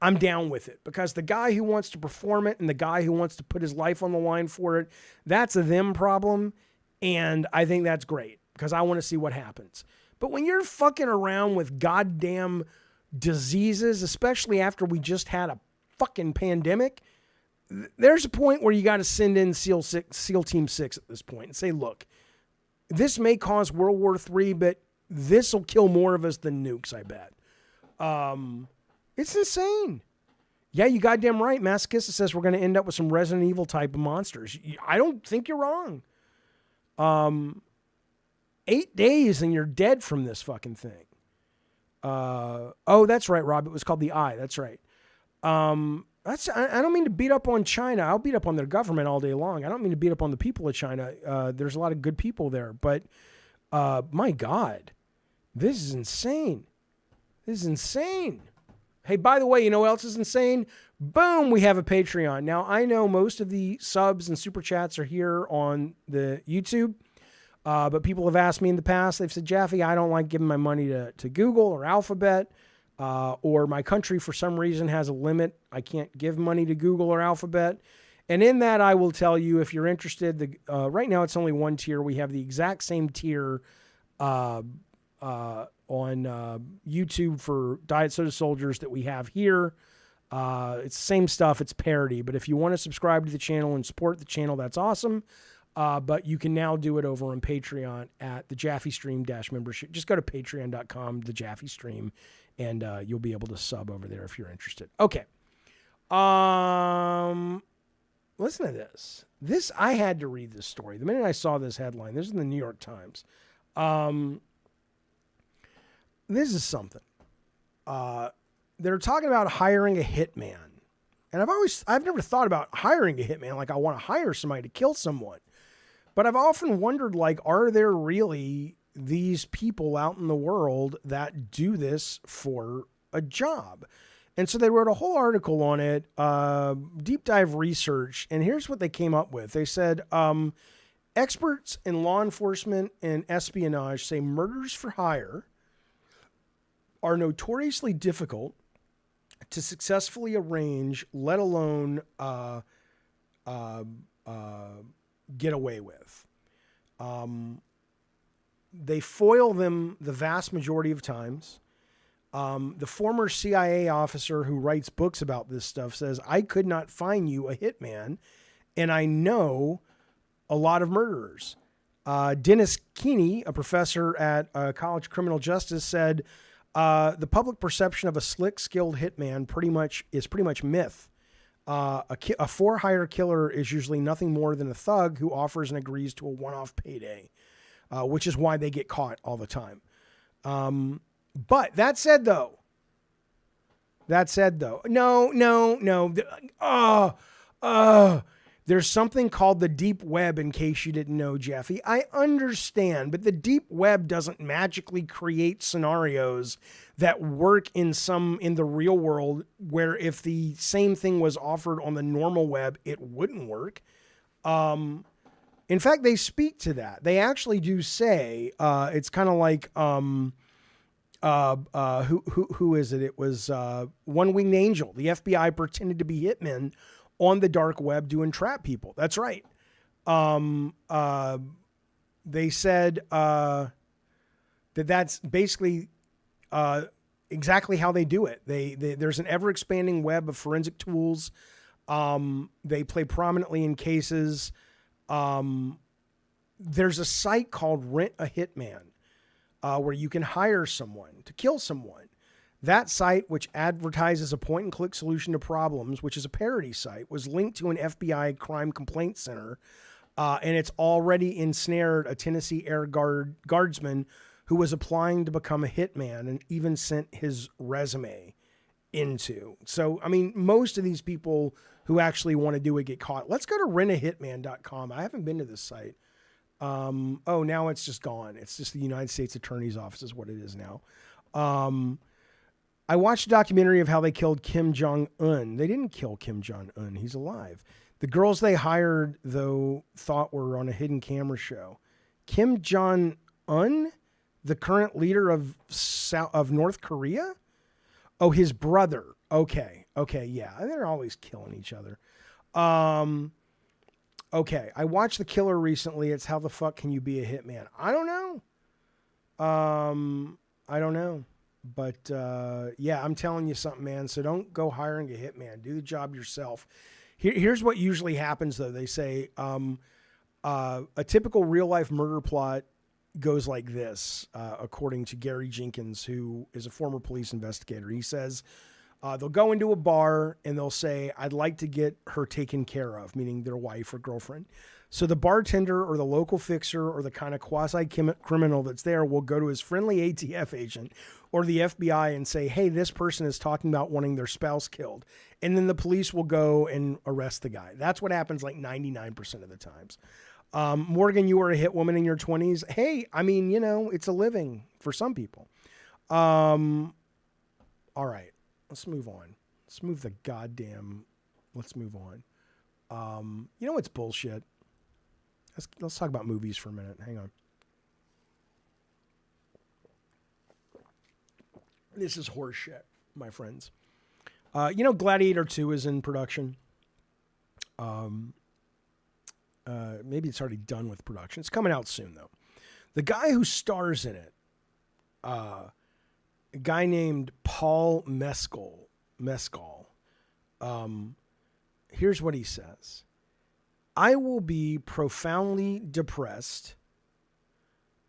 I'm down with it, because the guy who wants to perform it and the guy who wants to put his life on the line for it, that's a them problem. And I think that's great, because I want to see what happens. But when you're fucking around with goddamn diseases, especially after we just had a fucking pandemic, there's a point where you got to send in SEAL Team 6 at this point and say, look, this may cause World War III, but this will kill more of us than nukes, I bet. It's insane. Yeah, you goddamn right. Masochista says we're going to end up with some Resident Evil type of monsters. I don't think you're wrong. 8 days and you're dead from this fucking thing. Oh, that's right, Rob. It was called the Eye. That's right. I don't mean to beat up on China. I'll beat up on their government all day long. I don't mean to beat up on the people of China. There's a lot of good people there, but my God, this is insane. This is insane. Hey, by the way, you know what else is insane? Boom, we have a Patreon. Now, I know most of the subs and super chats are here on the YouTube, but people have asked me in the past, they've said, Jaffe, I don't like giving my money to Google or Alphabet, or my country for some reason has a limit. I can't give money to Google or Alphabet. And in that, I will tell you, if you're interested, right now it's only one tier. We have the exact same tier on YouTube for Diet Soda Soldiers that we have here. It's the same stuff. It's parody. But if you want to subscribe to the channel and support the channel, that's awesome. But you can now do it over on Patreon at the Jaffe Stream -membership. Just go to patreon.com, the Jaffe Stream, and you'll be able to sub over there if you're interested. Okay. Listen to this. I had to read this story. The minute I saw this headline, this is in the New York Times. This is something. They're talking about hiring a hitman. And I've never thought about hiring a hitman. Like, I want to hire somebody to kill someone. But I've often wondered, like, are there really these people out in the world that do this for a job? And so they wrote a whole article on it, deep dive research. And here's what they came up with. They said, experts in law enforcement and espionage say murders for hire are notoriously difficult to successfully arrange, let alone get away with. They foil them the vast majority of times. The former CIA officer who writes books about this stuff says, I could not find you a hitman, and I know a lot of murderers. Dennis Keeney, a professor at College of Criminal Justice, said, the public perception of a slick, skilled hitman is pretty much myth. A for-hire killer is usually nothing more than a thug who offers and agrees to a one-off payday, which is why they get caught all the time. But that said, though, there's something called the deep web, in case you didn't know, Jaffe. I understand, but the deep web doesn't magically create scenarios that work in the real world, where if the same thing was offered on the normal web, it wouldn't work. In fact, they speak to that. They actually do say, it's kind of like, who is it? It was One Winged Angel. The FBI pretended to be hitmen on the dark web to entrap people. That's right. They said that's basically exactly how they do it. There's an ever-expanding web of forensic tools. They play prominently in cases. There's a site called Rent a Hitman, where you can hire someone to kill someone. That site, which advertises a point-and-click solution to problems, which is a parody site, was linked to an FBI crime complaint center, and it's already ensnared a Tennessee Air Guardsman who was applying to become a hitman and even sent his resume into. So, I mean, most of these people who actually want to do it get caught. Let's go to rentahitman.com. I haven't been to this site. Oh, now it's just gone. It's just the United States Attorney's Office is what it is now. I watched a documentary of how they killed Kim Jong-un. They didn't kill Kim Jong-un. He's alive. The girls they hired, though, thought were on a hidden camera show. Kim Jong-un, the current leader of North Korea? Oh, his brother. Okay. Okay, yeah, they're always killing each other. Okay, I watched The Killer recently. It's How the Fuck Can You Be a Hitman? I don't know. I don't know. But yeah, I'm telling you something, man. So don't go hiring a hitman. Do the job yourself. Here's what usually happens, though. They say a typical real-life murder plot goes like this, according to Gary Jenkins, who is a former police investigator. He says they'll go into a bar and they'll say, I'd like to get her taken care of, meaning their wife or girlfriend. So the bartender or the local fixer or the kind of quasi-criminal that's there will go to his friendly ATF agent or the FBI and say, hey, this person is talking about wanting their spouse killed. And then the police will go and arrest the guy. That's what happens like 99% of the times. Morgan, you were a hit woman in your 20s. Hey, I mean, you know, it's a living for some people. All right, let's move on. Let's move on. You know what's bullshit? Let's talk about movies for a minute. Hang on. This is horse shit, my friends. You know, Gladiator 2 is in production. Maybe it's already done with production. It's coming out soon, though. The guy who stars in it, a guy named Paul Mescal. Here's what he says. I will be profoundly depressed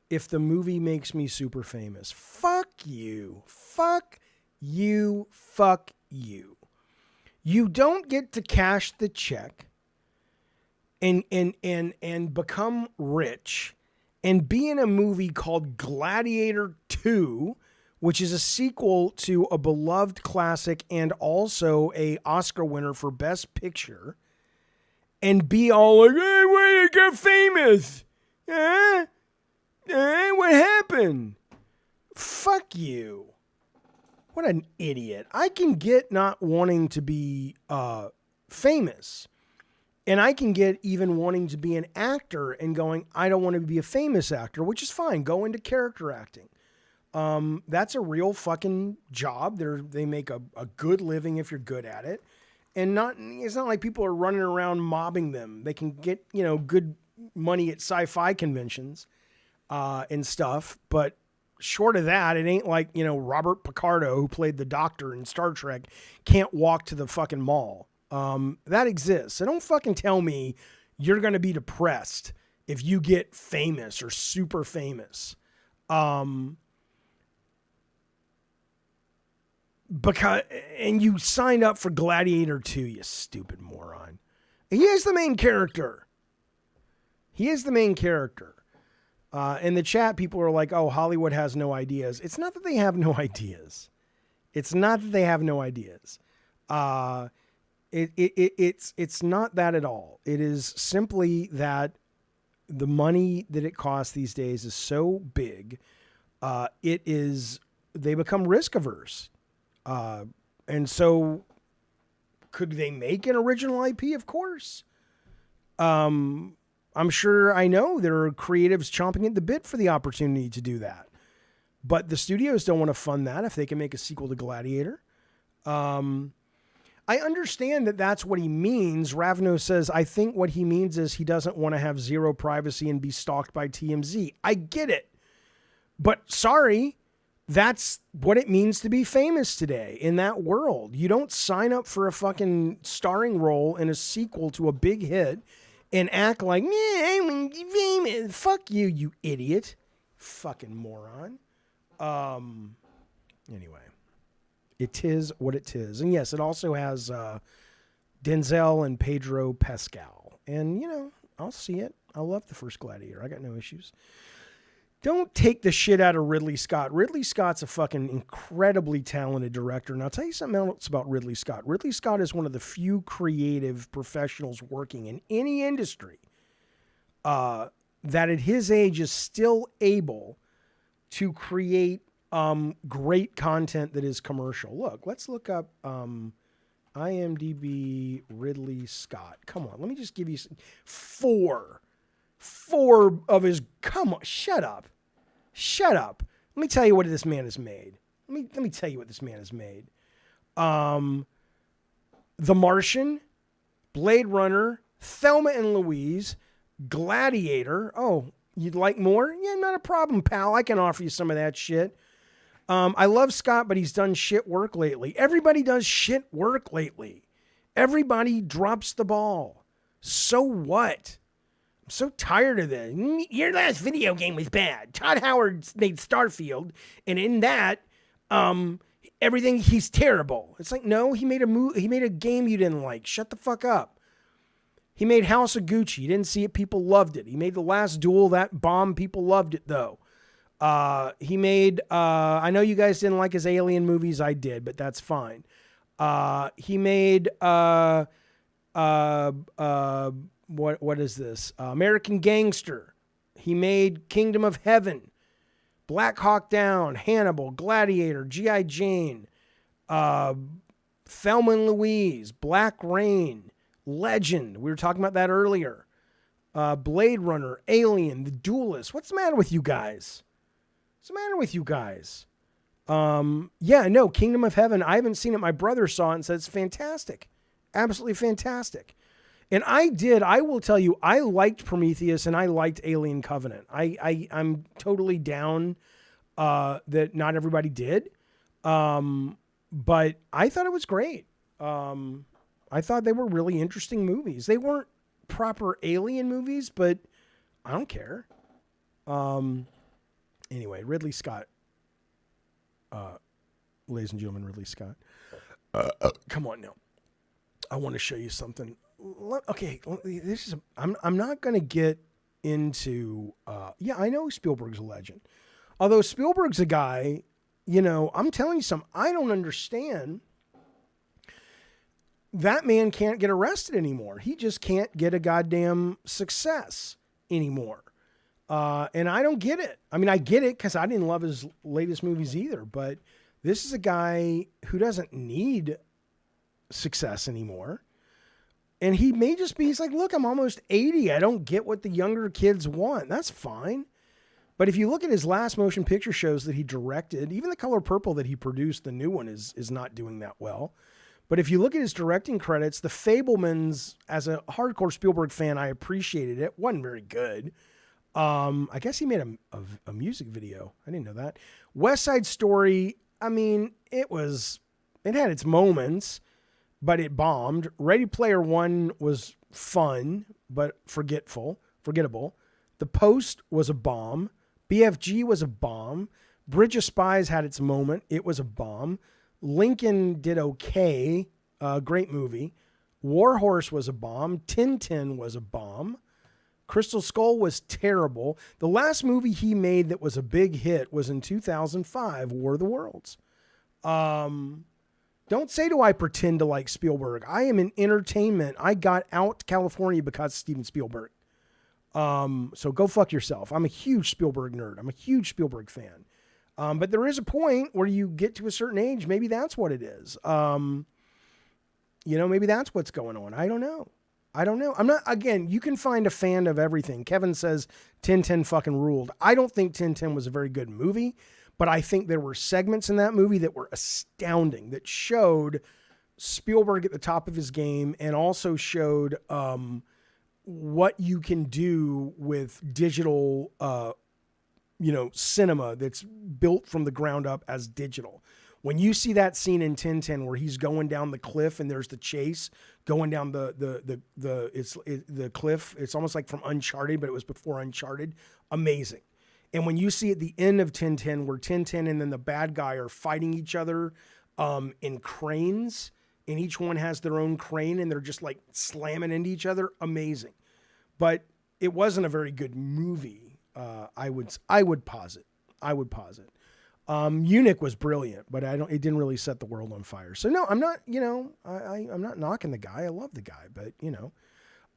if the movie makes me super famous. Fuck you. Fuck you. Fuck you. You don't get to cash the check and become rich and be in a movie called Gladiator 2, which is a sequel to a beloved classic and also a Oscar winner for Best Picture, and be all like, hey, wait, I got famous. What happened? Fuck you. What an idiot. I can get not wanting to be famous. And I can get even wanting to be an actor and going, I don't want to be a famous actor, which is fine. Go into character acting. That's a real fucking job. They make a good living if you're good at it. And it's not like people are running around mobbing them. They can get, you know, good money at sci-fi conventions and stuff. But short of that, it ain't like, you know, Robert Picardo, who played the Doctor in Star Trek, can't walk to the fucking mall. That exists. So don't fucking tell me you're going to be depressed if you get famous or super famous. And you signed up for Gladiator 2, you stupid moron. He is the main character. In the chat, people are like, oh, Hollywood has no ideas. It's not that they have no ideas. It's not that at all. It is simply that the money that it costs these days is so big. They become risk averse. And so could they make an original IP? Of course. I'm sure I know there are creatives chomping at the bit for the opportunity to do that. But the studios don't want to fund that if they can make a sequel to Gladiator. I understand that that's what he means. Ravno says, I think what he means is he doesn't want to have zero privacy and be stalked by TMZ. I get it. But sorry, that's what it means to be famous today in that world. You don't sign up for a fucking starring role in a sequel to a big hit and act like, I'm famous. Fuck you, you idiot. Fucking moron. Anyway. It is what it is. And yes, it also has Denzel and Pedro Pascal. And, you know, I'll see it. I love the first Gladiator. I got no issues. Don't take the shit out of Ridley Scott. Ridley Scott's a fucking incredibly talented director. And I'll tell you something else about Ridley Scott. Ridley Scott is one of the few creative professionals working in any industry that at his age is still able to create great content that is commercial. Look, let's look up IMDb Ridley Scott. Come on, let me just give you four of his. Come on, shut up. Let me tell you what this man has made. Let me tell you what this man has made. The Martian, Blade Runner, Thelma and Louise, Gladiator. Oh, you'd like more? Yeah, not a problem, pal. I can offer you some of that shit. I love Scott, but he's done shit work lately. Everybody does shit work lately. Everybody drops the ball. So what? I'm so tired of this. Your last video game was bad. Todd Howard made Starfield, and in that, everything, he's terrible. It's like, no, he made a game you didn't like. Shut the fuck up. He made House of Gucci. You didn't see it. People loved it. He made The Last Duel. That bomb. People loved it, though. He made, I know you guys didn't like his Alien movies. I did, but that's fine. He made, what is this? American Gangster. He made Kingdom of Heaven, Black Hawk Down, Hannibal, Gladiator, G.I. Jane, Thelma and Louise, Black Rain, Legend. We were talking about that earlier. Blade Runner, Alien, The Duelist. What's the matter with you guys? What's the matter with you guys? Yeah, no, Kingdom of Heaven. I haven't seen it. My brother saw it and said it's fantastic. Absolutely fantastic. And I will tell you, I liked Prometheus and I liked Alien Covenant. I'm totally down that not everybody did. But I thought it was great. I thought they were really interesting movies. They weren't proper Alien movies, but I don't care. Anyway, Ridley Scott. Ladies and gentlemen, Ridley Scott. Come on now. I want to show you something. Okay, this is. I'm not going to get into. Yeah, I know Spielberg's a legend. Although Spielberg's a guy, I'm telling you something. I don't understand. That man can't get arrested anymore. He just can't get a goddamn success anymore. And I don't get it. I mean, I get it because I didn't love his latest movies either. But this is a guy who doesn't need success anymore. And he may just be, he's like, look, I'm almost 80. I don't get what the younger kids want. That's fine. But if you look at his last motion picture shows that he directed, even The Color Purple that he produced, the new one is not doing that well. But if you look at his directing credits, The Fabelmans, as a hardcore Spielberg fan, I appreciated it. Wasn't very good. I guess he made a music video. I didn't know that. West Side Story, I mean, it had its moments, but it bombed. Ready Player One was fun, but forgettable. The Post was a bomb. BFG was a bomb. Bridge of Spies had its moment. It was a bomb. Lincoln did okay. Great movie. War Horse was a bomb. Tintin was a bomb. Crystal Skull was terrible. The last movie he made that was a big hit was in 2005, War of the Worlds. Don't say do I pretend to like Spielberg. I am in entertainment. I got out to California because of Steven Spielberg. So go fuck yourself. I'm a huge Spielberg nerd. I'm a huge Spielberg fan. But there is a point where you get to a certain age. Maybe that's what it is. Maybe that's what's going on. I don't know. I'm not, again, you can find a fan of everything. Kevin says Tintin fucking ruled. I don't think Tintin was a very good movie, but I think there were segments in that movie that were astounding, that showed Spielberg at the top of his game and also showed what you can do with digital, cinema that's built from the ground up as digital. When you see that scene in Tintin where he's going down the cliff and there's the chase going down the cliff, it's almost like from Uncharted, but it was before Uncharted. Amazing. And when you see at the end of Tintin where Tintin and then the bad guy are fighting each other in cranes, and each one has their own crane and they're just like slamming into each other. Amazing. But it wasn't a very good movie. I would posit. Eunuch was brilliant, but it didn't really set the world on fire. So no, I'm not, I'm not knocking the guy. I love the guy, but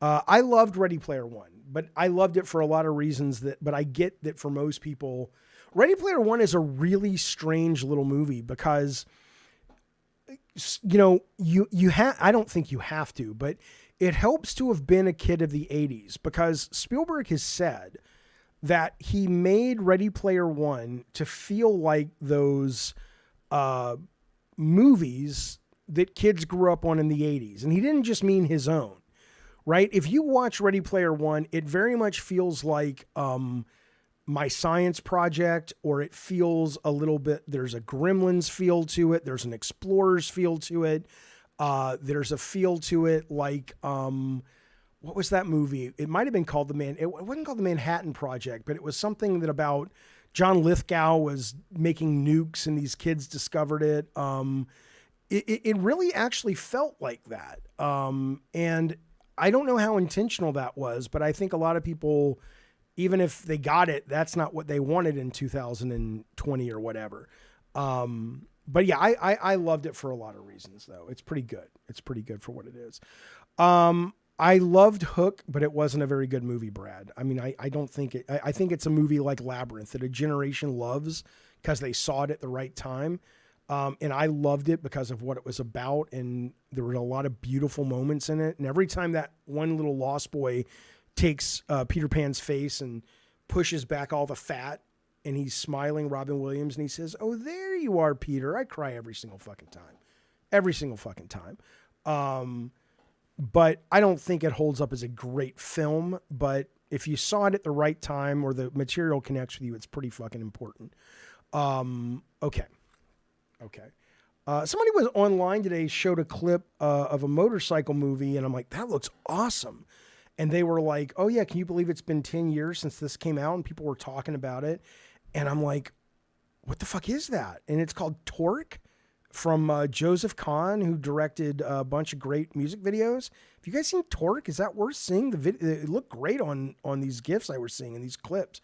I loved Ready Player One, but I loved it for a lot of reasons but I get that for most people, Ready Player One is a really strange little movie because, I don't think you have to, but it helps to have been a kid of the 80s because Spielberg has said that he made Ready Player One to feel like those movies that kids grew up on in the 80s. And he didn't just mean his own, right? If you watch Ready Player One, it very much feels like My Science Project, or it feels a little bit, there's a Gremlins feel to it. There's an Explorers feel to it. There's a feel to it like, what was that movie? It might have been called it wasn't called the Manhattan Project, but it was something that about John Lithgow was making nukes and these kids discovered it. It really actually felt like that. And I don't know how intentional that was, but I think a lot of people, even if they got it, that's not what they wanted in 2020 or whatever. But yeah, I loved it for a lot of reasons though. It's pretty good. It's pretty good for what it is. I loved Hook, but it wasn't a very good movie, Brad. I mean, I don't think it, I think it's a movie like Labyrinth that a generation loves because they saw it at the right time. And I loved it because of what it was about. And there were a lot of beautiful moments in it. And every time that one little lost boy takes Peter Pan's face and pushes back all the fat and he's smiling, Robin Williams, and he says, "Oh, there you are, Peter." I cry every single fucking time. Every single fucking time. But I don't think it holds up as a great film. But if you saw it at the right time or the material connects with you, it's pretty fucking important. Okay. Somebody was online today, showed a clip of a motorcycle movie, and I'm like, that looks awesome. And they were like, oh yeah, can you believe it's been 10 years since this came out? And people were talking about it. And I'm like, what the fuck is that? And it's called Torque, from Joseph Kahn, who directed a bunch of great music videos. Have you guys seen Torque? Is that worth seeing? The video, it looked great on these GIFs I was seeing in these clips.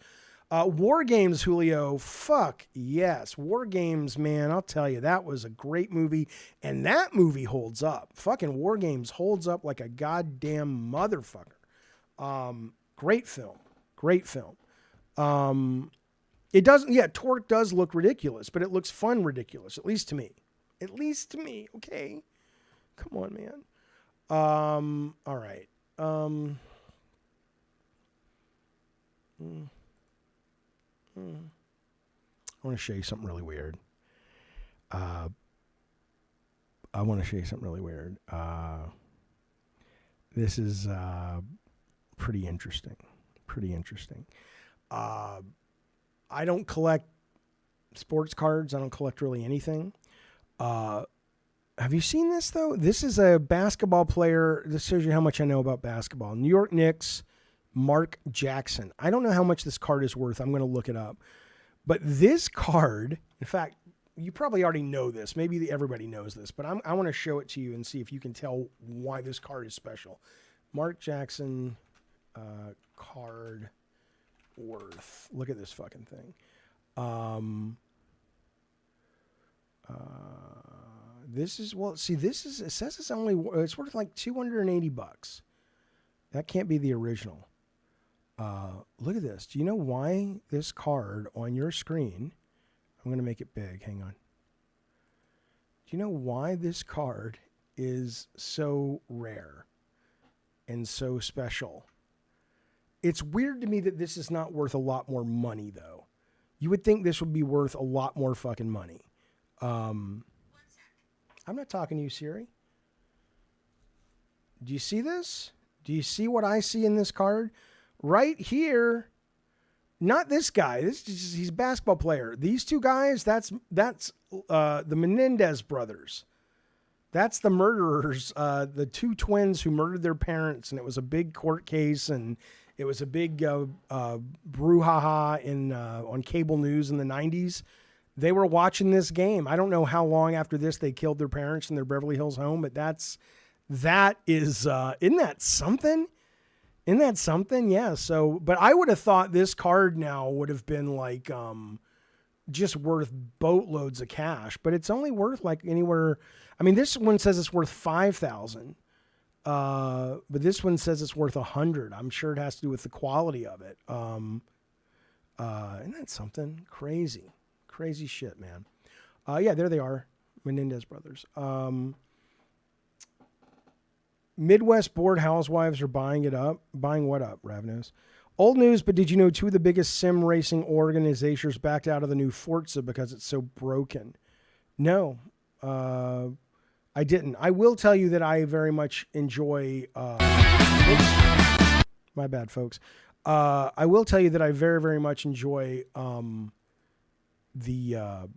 War Games, Julio, fuck yes. War Games, man, I'll tell you, that was a great movie. And that movie holds up. Fucking War Games holds up like a goddamn motherfucker. Great film. It doesn't, yeah, Torque does look ridiculous, but it looks fun ridiculous, at least to me. Okay. Come on, man. All right. I want to show you something really weird. This is pretty interesting. I don't collect sports cards. I don't collect really anything. Have you seen this though? This is a basketball player. This shows you how much I know about basketball. New York Knicks, Mark Jackson. I don't know how much this card is worth. I'm going to look it up. But this card, in fact, you probably already know this. Maybe everybody knows this, but I want to show it to you and see if you can tell why this card is special. Mark Jackson card worth. Look at this fucking thing. This is, well, see, this is, it says it's it's worth like $280. That can't be the original. Look at this. Do you know why this card on your screen, I'm going to make it big. Hang on. Do you know why this card is so rare and so special? It's weird to me that this is not worth a lot more money, though. You would think this would be worth a lot more fucking money. I'm not talking to you, Siri. Do you see this? Do you see what I see in this card? Right here. Not this guy. He's a basketball player. These two guys, that's the Menendez brothers. That's the murderers, the two twins who murdered their parents, and it was a big court case, and it was a big brouhaha on cable news in the 90s. They were watching this game. I don't know how long after this they killed their parents in their Beverly Hills home, but that is, isn't that something? Isn't that something? Yeah. So, but I would have thought this card now would have been like, just worth boatloads of cash, but it's only worth like anywhere. I mean, this one says it's worth 5,000. But this one says it's worth 100. I'm sure it has to do with the quality of it. Isn't that something? Crazy shit, man. Yeah, there they are. Menendez brothers. Midwest bored housewives are buying it up. Buying what up, Ravnos? Old news, but did you know two of the biggest sim racing organizations backed out of the new Forza because it's so broken? No. I I didn't. I will tell you that I very much enjoy. My bad, folks. I will tell you that I very, very much enjoy the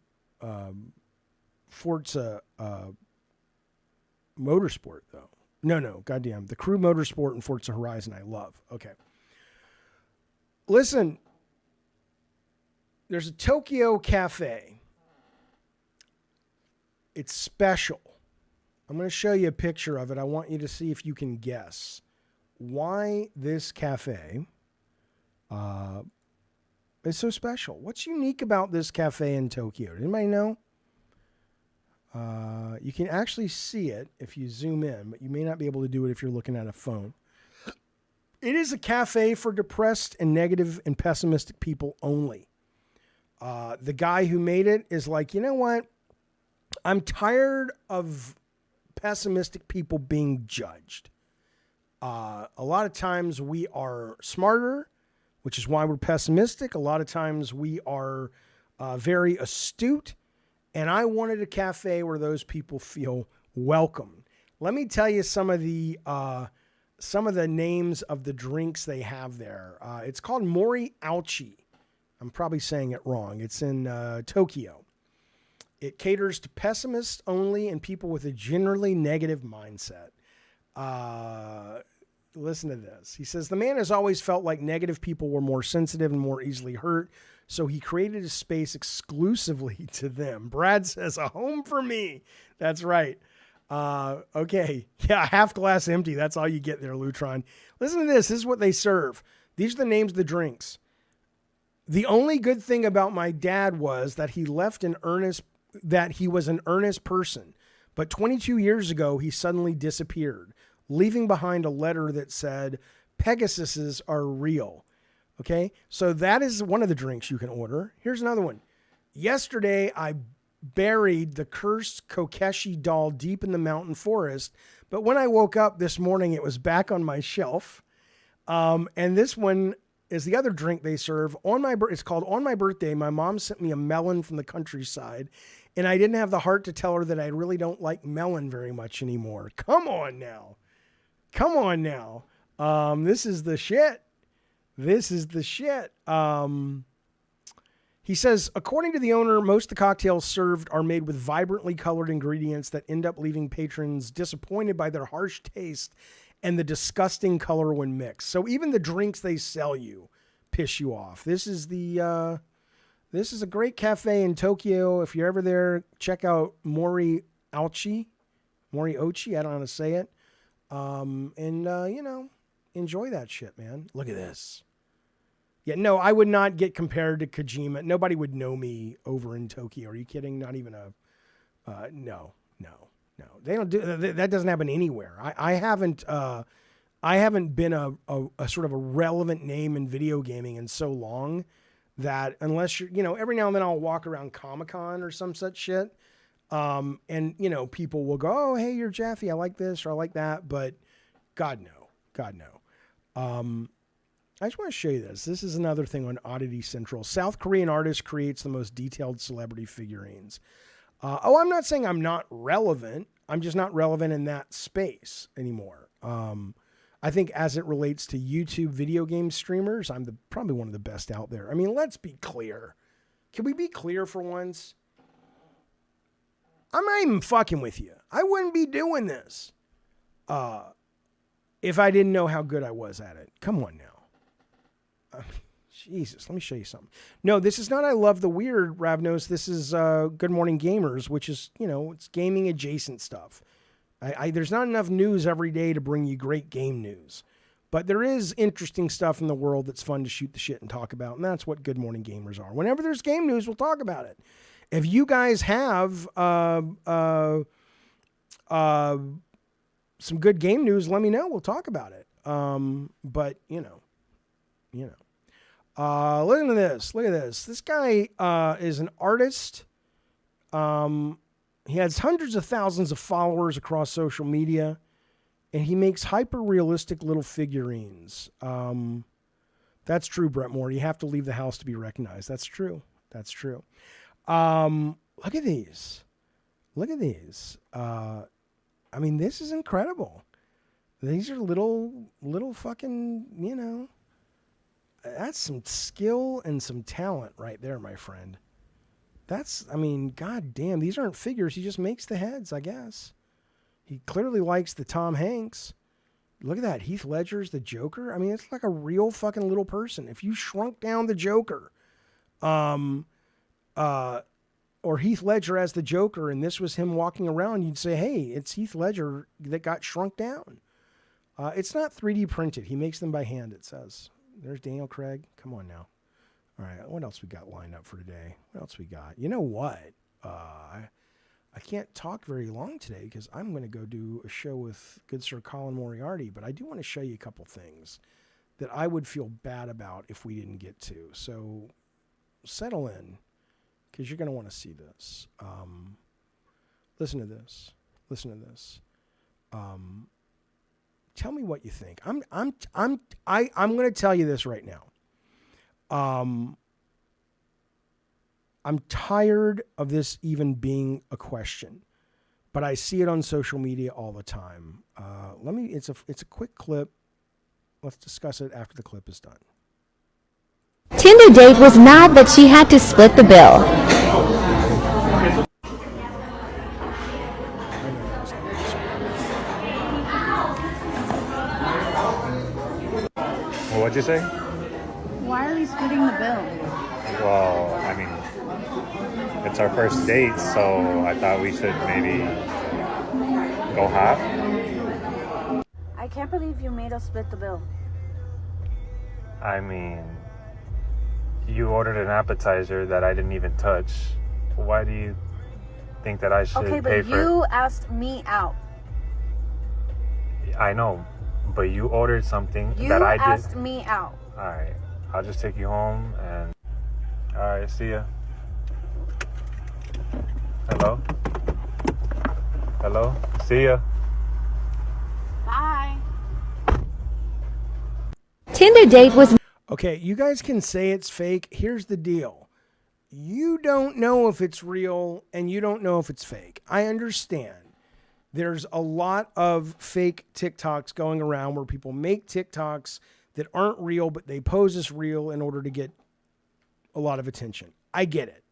Forza Motorsport, though. No, goddamn. The Crew Motorsport and Forza Horizon I love. Okay. Listen, there's a Tokyo cafe. It's special. I'm going to show you a picture of it. I want you to see if you can guess why this cafe is so special. What's unique about this cafe in Tokyo? Does anybody know? You can actually see it if you zoom in, but you may not be able to do it if you're looking at a phone. It is a cafe for depressed and negative and pessimistic people only. The guy who made it is like, you know what? I'm tired of pessimistic people being judged. A lot of times we are smarter, which is why we're pessimistic. A lot of times we are very astute. And I wanted a cafe where those people feel welcome. Let me tell you some of the names of the drinks they have there. It's called Mori Auchi. I'm probably saying it wrong. It's in Tokyo. It caters to pessimists only and people with a generally negative mindset. Listen to this. He says, the man has always felt like negative people were more sensitive and more easily hurt, so he created a space exclusively to them. Brad says, a home for me. That's right. Okay. Yeah, half glass empty. That's all you get there, Lutron. Listen to this. This is what they serve. These are the names of the drinks. The only good thing about my dad was that he was an earnest person. But 22 years ago, he suddenly disappeared, leaving behind a letter that said, Pegasuses are real. Okay, so that is one of the drinks you can order. Here's another one. Yesterday, I buried the cursed Kokeshi doll deep in the mountain forest, but when I woke up this morning, it was back on my shelf. And this one is the other drink they serve. It's called On My Birthday. My mom sent me a melon from the countryside, and I didn't have the heart to tell her that I really don't like melon very much anymore. Come on now. This is the shit. He says, according to the owner, most of the cocktails served are made with vibrantly colored ingredients that end up leaving patrons disappointed by their harsh taste and the disgusting color when mixed. So even the drinks they sell you piss you off. This is a great cafe in Tokyo. If you're ever there, check out Mori Auchi. I don't know how to say it. Enjoy that shit, man. Look at this. Yeah, no, I would not get compared to Kojima. Nobody would know me over in Tokyo. Are you kidding? Not even no. They don't do that. Doesn't happen anywhere. I haven't been a sort of a relevant name in video gaming in so long that unless you're, every now and then I'll walk around Comic-Con or some such shit. And people will go, oh, hey, you're Jaffe. I like this or I like that. But God, no. I just want to show you this. This is another thing on Oddity Central. South Korean artist creates the most detailed celebrity figurines. I'm not saying I'm not relevant. I'm just not relevant in that space anymore. I think as it relates to YouTube video game streamers, I'm probably one of the best out there. I mean, let's be clear. Can we be clear for once? I'm not even fucking with you. I wouldn't be doing this if I didn't know how good I was at it. Come on now. Jesus, let me show you something. No, this is not I Love the Weird, Ravnos. This is Good Morning Gamers, which is, it's gaming adjacent stuff. There's not enough news every day to bring you great game news. But there is interesting stuff in the world that's fun to shoot the shit and talk about, and that's what Good Morning Gamers are. Whenever there's game news, we'll talk about it. If you guys have some good game news, let me know. We'll talk about it. But listen to this. Look at this. This guy is an artist. He has hundreds of thousands of followers across social media, and he makes hyper-realistic little figurines. That's true, Brett Moore. You have to leave the house to be recognized. That's true. Look at these. I mean, this is incredible. These are little fucking, that's some skill and some talent right there, my friend. God damn, these aren't figures. He just makes the heads, I guess. He clearly likes the Tom Hanks. Look at that. Heath Ledger's the Joker. I mean, it's like a real fucking little person. If you shrunk down the Joker, or Heath Ledger as the Joker, and this was him walking around, you'd say, hey, it's Heath Ledger that got shrunk down. It's not 3D printed. He makes them by hand, it says. There's Daniel Craig. Come on now. All right, what else we got lined up for today? What else we got? You know what? I can't talk very long today because I'm going to go do a show with good Sir Colin Moriarty, but I do want to show you a couple things that I would feel bad about if we didn't get to. So settle in because you're going to want to see this. Listen to this. Listen to this. Tell me what you think. I'm going to tell you this right now. I'm tired of this even being a question, but I see it on social media all the time. It's a quick clip. Let's discuss it after the clip is done. Tinder date was not that she had to split the bill. Well, what'd you say? Why are we splitting the bill? Well, I mean, it's our first date, so I thought we should maybe go half. I can't believe you made us split the bill. I mean, you ordered an appetizer that I didn't even touch. Why do you think that I should Okay, pay but for you asked me out. I know, but you ordered something You that I did. asked me out. All right, I'll just take you home and... All right, see ya. Hello? Hello? See ya. Bye. Tinder date was... Okay, you guys can say it's fake. Here's the deal. You don't know if it's real and you don't know if it's fake. I understand. There's a lot of fake TikToks going around where people make TikToks that aren't real, but they pose as real in order to get a lot of attention. I get it.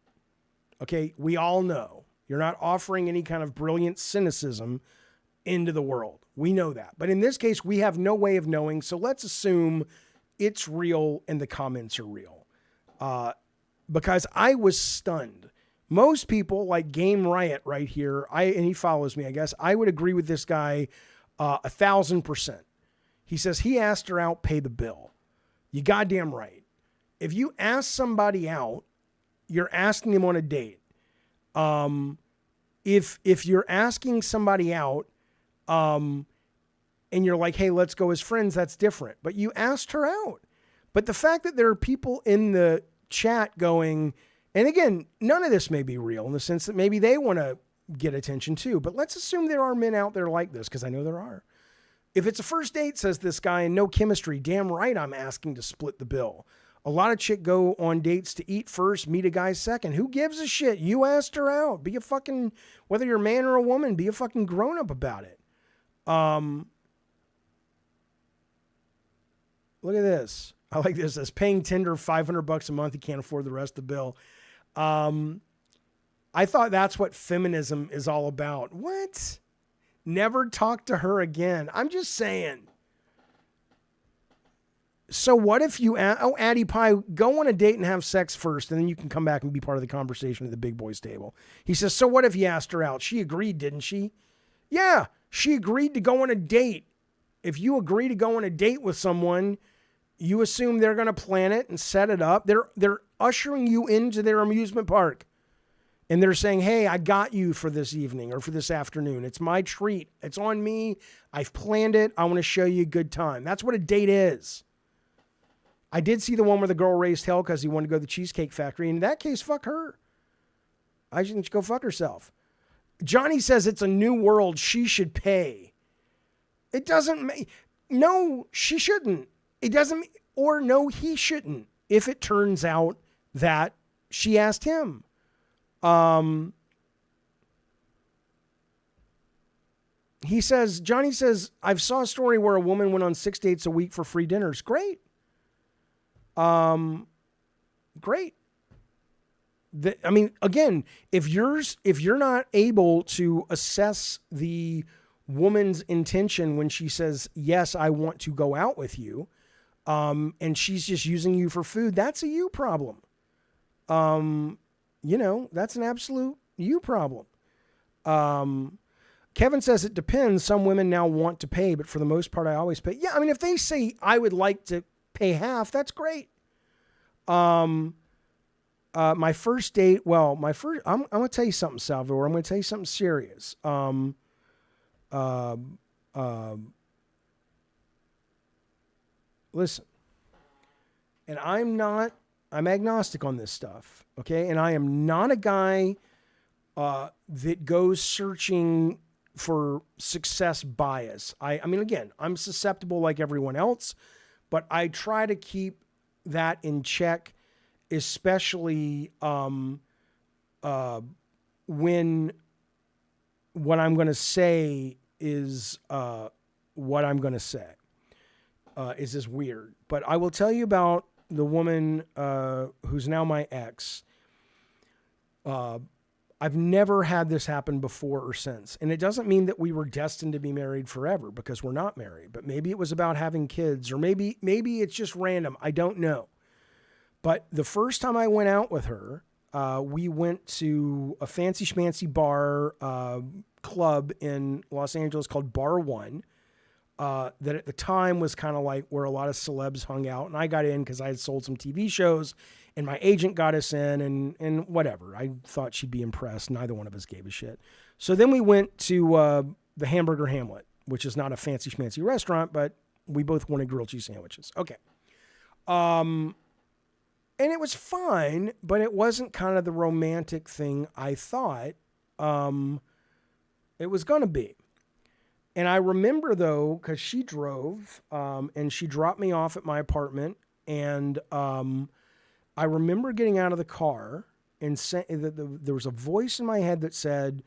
Okay, we all know. You're not offering any kind of brilliant cynicism into the world. We know that. But in this case, we have no way of knowing, so let's assume it's real and the comments are real. Because I was stunned. Most people, like Game Riot right here, and he follows me, I guess, I would agree with this guy 1,000%. He says he asked her out, pay the bill. You goddamn right. If you ask somebody out, you're asking them on a date. If you're asking somebody out, and you're like, hey, let's go as friends, that's different. But you asked her out. But the fact that there are people in the chat going, and again, none of this may be real in the sense that maybe they want to get attention too. But let's assume there are men out there like this, because I know there are. If it's a first date, says this guy, and no chemistry, damn right I'm asking to split the bill. A lot of chicks go on dates to eat first, meet a guy second. Who gives a shit? You asked her out. Be a fucking, whether you're a man or a woman, be a fucking grown up about it. Look at this. I like this. As paying Tinder $500 a month, he can't afford the rest of the bill. I thought that's what feminism is all about. What? Never talk to her again. I'm just saying. So what if you, Addie Pie, go on a date and have sex first, and then you can come back and be part of the conversation at the big boys table. He says, so what if you asked her out? She agreed, didn't she? Yeah, she agreed to go on a date. If you agree to go on a date with someone, you assume they're going to plan it and set it up. They're ushering you into their amusement park. And they're saying, hey, I got you for this evening or for this afternoon. It's my treat. It's on me. I've planned it. I want to show you a good time. That's what a date is. I did see the one where the girl raised hell because he wanted to go to the Cheesecake Factory. In that case, fuck her. I shouldn't go fuck herself. Johnny says it's a new world. She should pay. It doesn't make... No, she shouldn't. It doesn't... Or no, he shouldn't. If it turns out that she asked him. He says, Johnny says, I've saw a story where a woman went on 6 dates a week for free dinners. Great. Great. I mean, again, if you're not able to assess the woman's intention when she says, yes, I want to go out with you, and she's just using you for food, that's a you problem. That's an absolute you problem. Kevin says it depends. Some women now want to pay, but for the most part, I always pay. Yeah, I mean, if they say I would like to pay half, that's great. My first date, I'm going to tell you something, Salvador. I'm going to tell you something serious. Listen, and I'm agnostic on this stuff. Okay. And I am not a guy, that goes searching for success bias. I mean, again, I'm susceptible like everyone else, but I try to keep that in check, especially when what I'm going to say is what I'm going to say is this weird. But I will tell you about the woman who's now my ex. I've never had this happen before or since. And it doesn't mean that we were destined to be married forever, because we're not married. But maybe it was about having kids, or maybe it's just random. I don't know. But the first time I went out with her, we went to a fancy schmancy bar club in Los Angeles called Bar One. That at the time was kind of like where a lot of celebs hung out. And I got in because I had sold some TV shows, and my agent got us in, and whatever. I thought she'd be impressed. Neither one of us gave a shit. So then we went to the Hamburger Hamlet, which is not a fancy schmancy restaurant, but we both wanted grilled cheese sandwiches. Okay. And it was fine, but it wasn't kind of the romantic thing I thought it was going to be. And I remember, though, because she drove and she dropped me off at my apartment, and I remember getting out of the car and there was a voice in my head that said,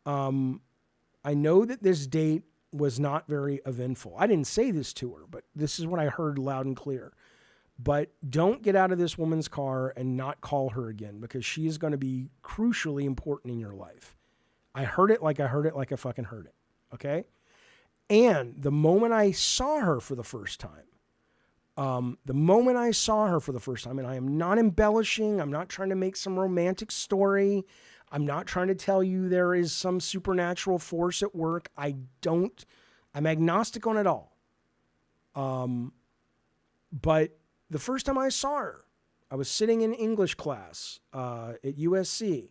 I know that this date was not very eventful. I didn't say this to her, but this is what I heard loud and clear. But don't get out of this woman's car and not call her again, because she is going to be crucially important in your life. I heard it like I fucking heard it. Okay? And the moment I saw her for the first time, and I am not embellishing, I'm not trying to make some romantic story, I'm not trying to tell you there is some supernatural force at work. I'm agnostic on it all. But the first time I saw her, I was sitting in English class at USC,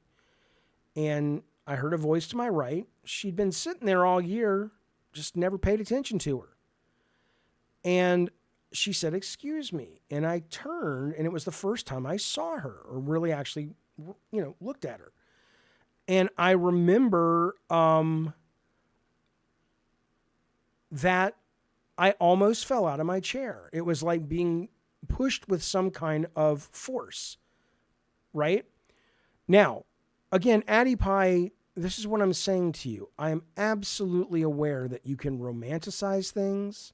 and I heard a voice to my right. She'd been sitting there all year, just never paid attention to her. And she said, "Excuse me." And I turned, and it was the first time I saw her, or really actually, looked at her. And I remember that I almost fell out of my chair. It was like being pushed with some kind of force, right? Now, again, Addie Pie, this is what I'm saying to you. I am absolutely aware that you can romanticize things.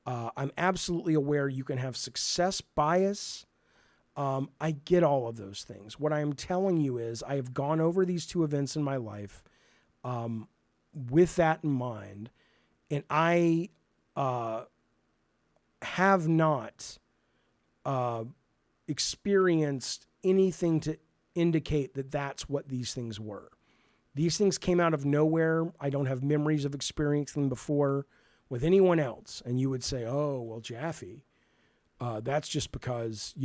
I'm absolutely aware you can have success bias. I get all of those things. What I am telling you is I have gone over these two events in my life with that in mind, and I have not experienced anything to indicate that that's what these things were. These things came out of nowhere. I don't have memories of experiencing them before with anyone else. And you would say, "Oh, well, Jaffe, that's just because,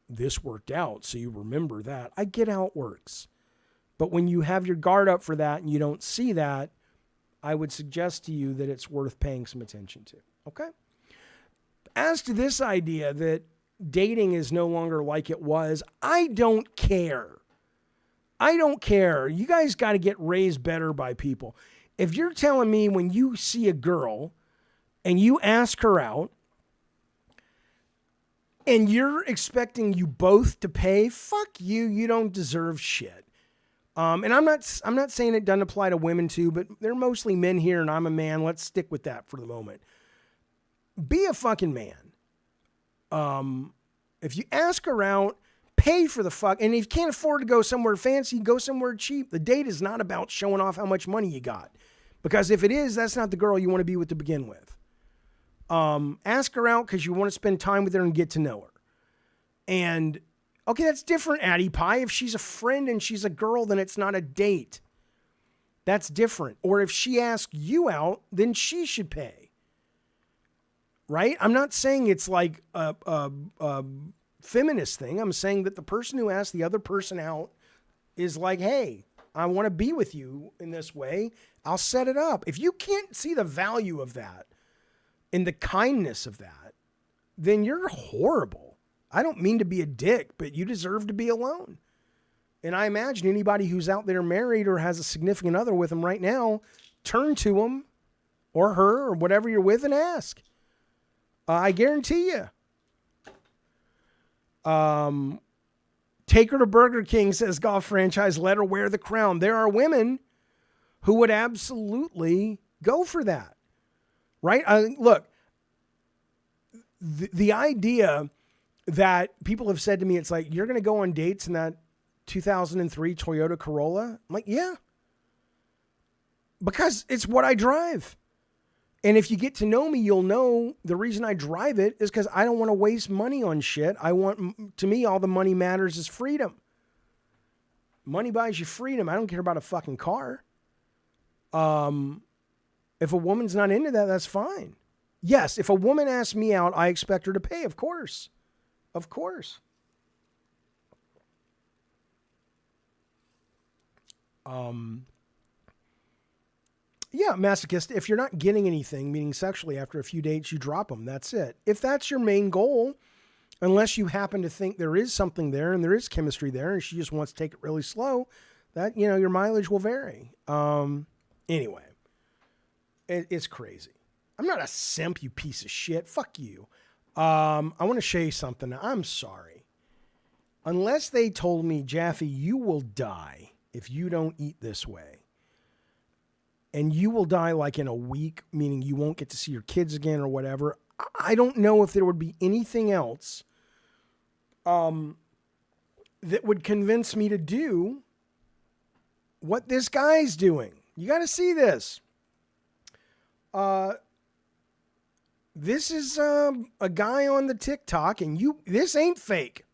this worked out, so you remember that." I get how it works. But when you have your guard up for that and you don't see that, I would suggest to you that it's worth paying some attention to. Okay? As to this idea that dating is no longer like it was, I don't care. I don't care. You guys got to get raised better by people. If you're telling me when you see a girl and you ask her out and you're expecting you both to pay, fuck you. You don't deserve shit. And I'm not saying it doesn't apply to women too, but they're mostly men here and I'm a man. Let's stick with that for the moment. Be a fucking man. If you ask her out, pay for the fuck. And if you can't afford to go somewhere fancy, go somewhere cheap. The date is not about showing off how much money you got. Because if it is, that's not the girl you want to be with to begin with. Ask her out because you want to spend time with her and get to know her. And okay, that's different, Addie Pie. If she's a friend and she's a girl, then it's not a date. That's different. Or if she asks you out, then she should pay. Right? I'm not saying it's like a feminist thing. I'm saying that the person who asks the other person out is like, hey, I want to be with you in this way. I'll set it up. If you can't see the value of that and the kindness of that, then you're horrible. I don't mean to be a dick, but you deserve to be alone. And I imagine anybody who's out there married or has a significant other with them right now, turn to him or her or whatever you're with and ask. I guarantee you. Take her to Burger King, says Golf Franchise. Let her wear the crown. There are women who would absolutely go for that. Right? Look, the idea that people have said to me, it's like, you're going to go on dates in that 2003 Toyota Corolla? I'm like, yeah. Because it's what I drive. And if you get to know me, you'll know the reason I drive it is because I don't want to waste money on shit. To me, all the money matters is freedom. Money buys you freedom. I don't care about a fucking car. If a woman's not into that, that's fine. Yes, if a woman asks me out, I expect her to pay, of course. Of course. Yeah, masochist. If you're not getting anything, meaning sexually, after a few dates, you drop them. That's it. If that's your main goal, unless you happen to think there is something there and there is chemistry there and she just wants to take it really slow, that, your mileage will vary. Anyway, it's crazy. I'm not a simp, you piece of shit. Fuck you. I want to show you something. I'm sorry. Unless they told me, Jaffe, you will die if you don't eat this way. And you will die like in a week, meaning you won't get to see your kids again or whatever. I don't know if there would be anything else that would convince me to do what this guy's doing. You got to see this. This is a guy on the Tic Tac, and this ain't fake.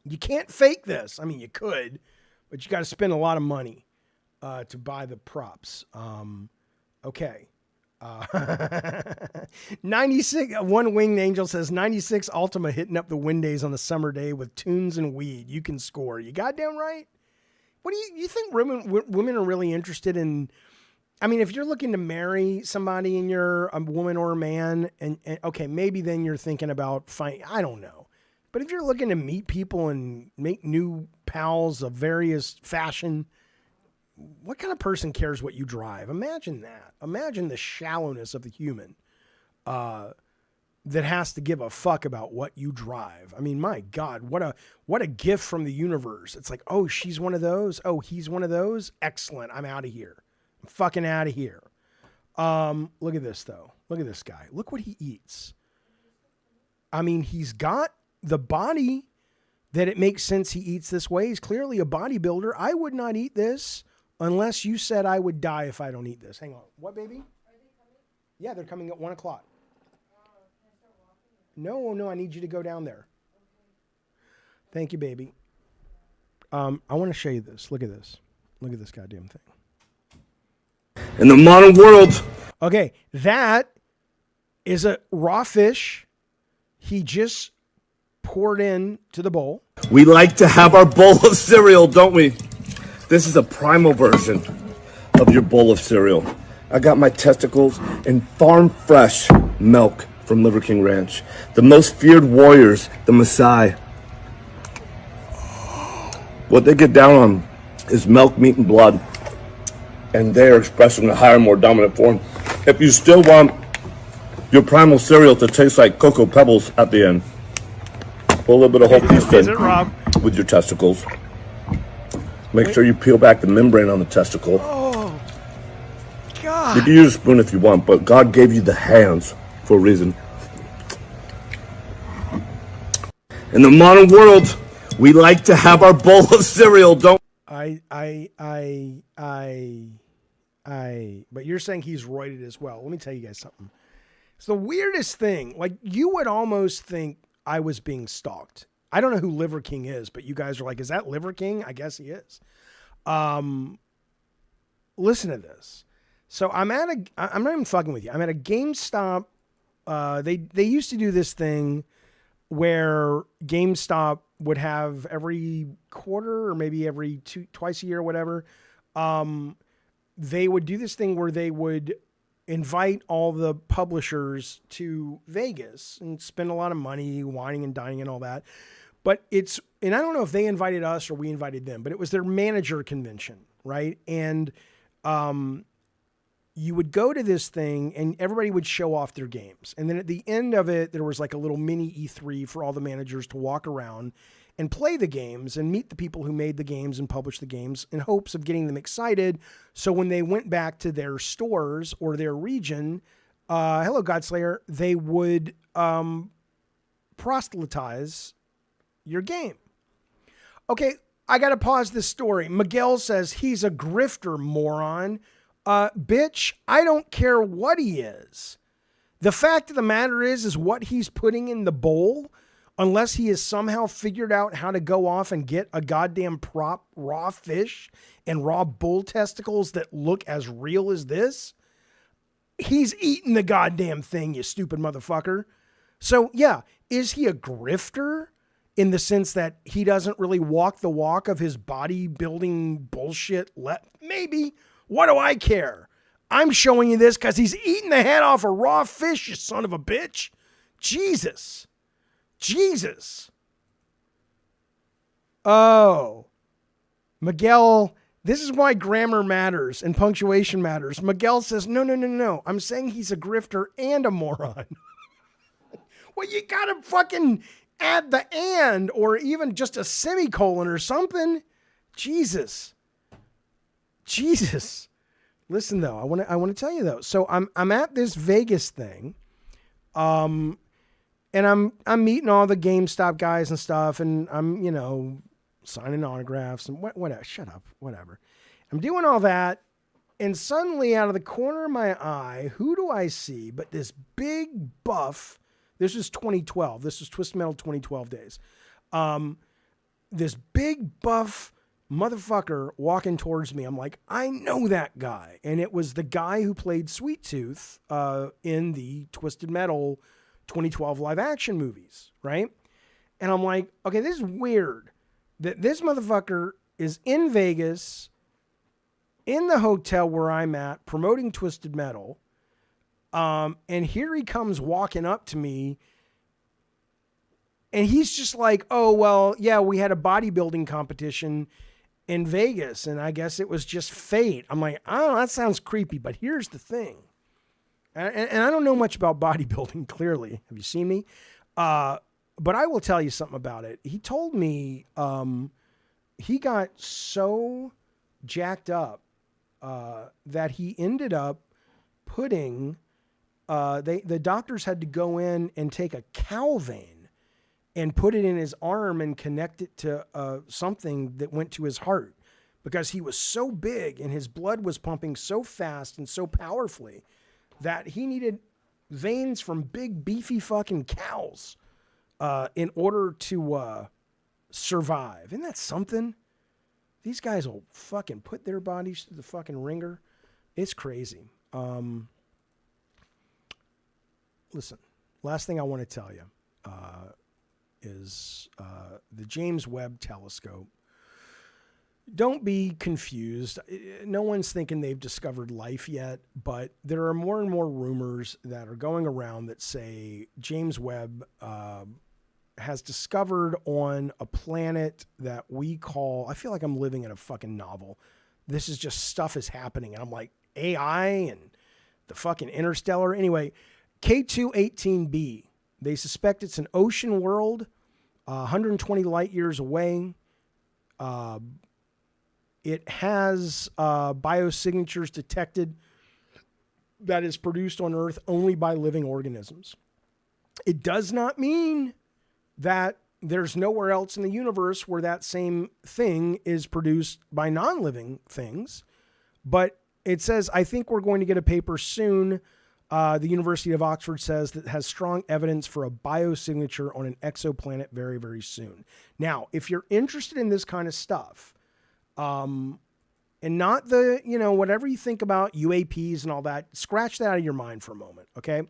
You can't fake this. I mean, you could, but you got to spend a lot of money to buy the props. Okay. 96, One Winged Angel says, 96 Ultima hitting up the Windays on a summer day with tunes and weed. You can score. You goddamn right. What do you think women are really interested in? I mean, if you're looking to marry somebody and you're a woman or a man, and okay, maybe then you're thinking about I don't know. But if you're looking to meet people and make new pals of various fashion, what kind of person cares what you drive? Imagine that. Imagine the shallowness of the human that has to give a fuck about what you drive. I mean, my God, what a gift from the universe. It's like, oh, she's one of those. Oh, he's one of those. Excellent. I'm out of here. I'm fucking out of here. Look at this, though. Look at this guy. Look what he eats. I mean, he's got the body that it makes sense he eats this way. He's clearly a bodybuilder. I would not eat this unless you said I would die if I don't eat this. Hang on. What, baby? Are they coming? Yeah, they're coming at 1 o'clock. Can I start walking? No, I need you to go down there. Okay. Thank you, baby. I want to show you this. Look at this. Look at this goddamn thing. In the modern world. Okay, that is a raw fish he just poured into the bowl. We like to have our bowl of cereal, don't we? This is a primal version of your bowl of cereal. I got my testicles in farm fresh milk from Liver King Ranch. The most feared warriors, the Maasai. What they get down on is milk, meat, and blood. And they are expressed in a higher, more dominant form. If you still want your primal cereal to taste like Cocoa Pebbles at the end, put a little bit of whole beef in with your testicles. Make sure you peel back the membrane on the testicle. Oh, God. You can use a spoon if you want, but God gave you the hands for a reason. In the modern world, we like to have our bowl of cereal, don't but you're saying he's roided as well. Let me tell you guys something. It's the weirdest thing. Like, you would almost think I was being stalked. I don't know who Liver King is, but you guys are like, is that Liver King? I guess he is. Listen to this. So I'm not even fucking with you. I'm at a GameStop. They used to do this thing where GameStop would have every quarter or maybe every twice a year or whatever. They would do this thing where they would invite all the publishers to Vegas and spend a lot of money whining and dining and all that. But and I don't know if they invited us or we invited them, but it was their manager convention, right? And you would go to this thing and everybody would show off their games. And then at the end of it, there was like a little mini E3 for all the managers to walk around and play the games and meet the people who made the games and published the games in hopes of getting them excited. So when they went back to their stores or their region, hello, Godslayer, they would proselytize your game. Okay, I got to pause this story. Miguel says he's a grifter, moron. Bitch, I don't care what he is. The fact of the matter is what he's putting in the bowl, unless he has somehow figured out how to go off and get a goddamn prop raw fish and raw bull testicles that look as real as this, he's eating the goddamn thing, you stupid motherfucker. So yeah, is he a grifter in the sense that he doesn't really walk the walk of his bodybuilding bullshit? Maybe. What do I care? I'm showing you this because he's eating the head off a raw fish, you son of a bitch. Jesus. Oh. Miguel, this is why grammar matters and punctuation matters. Miguel says, no. I'm saying he's a grifter and a moron. Well, you gotta fucking add the and or even just a semicolon or something. Jesus. Listen though, I want to tell you though. So I'm at this Vegas thing, and I'm meeting all the GameStop guys and stuff, and I'm signing autographs and whatever. Shut up, whatever. I'm doing all that, and suddenly out of the corner of my eye, who do I see but this big buff? This was 2012. This was Twisted Metal 2012 days. This big buff motherfucker walking towards me. I'm like, I know that guy. And it was the guy who played Sweet Tooth in the Twisted Metal 2012 live action movies, right? And I'm like, okay, this is weird that this motherfucker is in Vegas in the hotel where I'm at promoting Twisted Metal. And here he comes walking up to me and he's just like, oh, well, yeah, we had a bodybuilding competition in Vegas, and I guess it was just fate. I'm like, oh, that sounds creepy, but here's the thing. And I don't know much about bodybuilding, clearly. Have you seen me? But I will tell you something about it. He told me he got so jacked up that he ended up putting, the doctors had to go in and take a cow vein and put it in his arm and connect it to something that went to his heart because he was so big and his blood was pumping so fast and so powerfully that he needed veins from big, beefy fucking cows in order to survive. Isn't that something? These guys will fucking put their bodies through the fucking ringer. It's crazy. Listen, last thing I want to tell you is the James Webb Telescope. Don't be confused. No one's thinking they've discovered life yet, but there are more and more rumors that are going around that say James Webb has discovered on a planet that we call, I feel like I'm living in a fucking novel. This is just stuff is happening. And I'm like, AI and the fucking interstellar. Anyway, K218b. They suspect it's an ocean world, 120 light years away. it has biosignatures detected that is produced on Earth only by living organisms. It does not mean that there's nowhere else in the universe where that same thing is produced by non-living things. But it says, I think we're going to get a paper soon. The University of Oxford says that has strong evidence for a biosignature on an exoplanet very, very soon. Now, if you're interested in this kind of stuff, and not the, whatever you think about UAPs and all that, scratch that out of your mind for a moment, okay?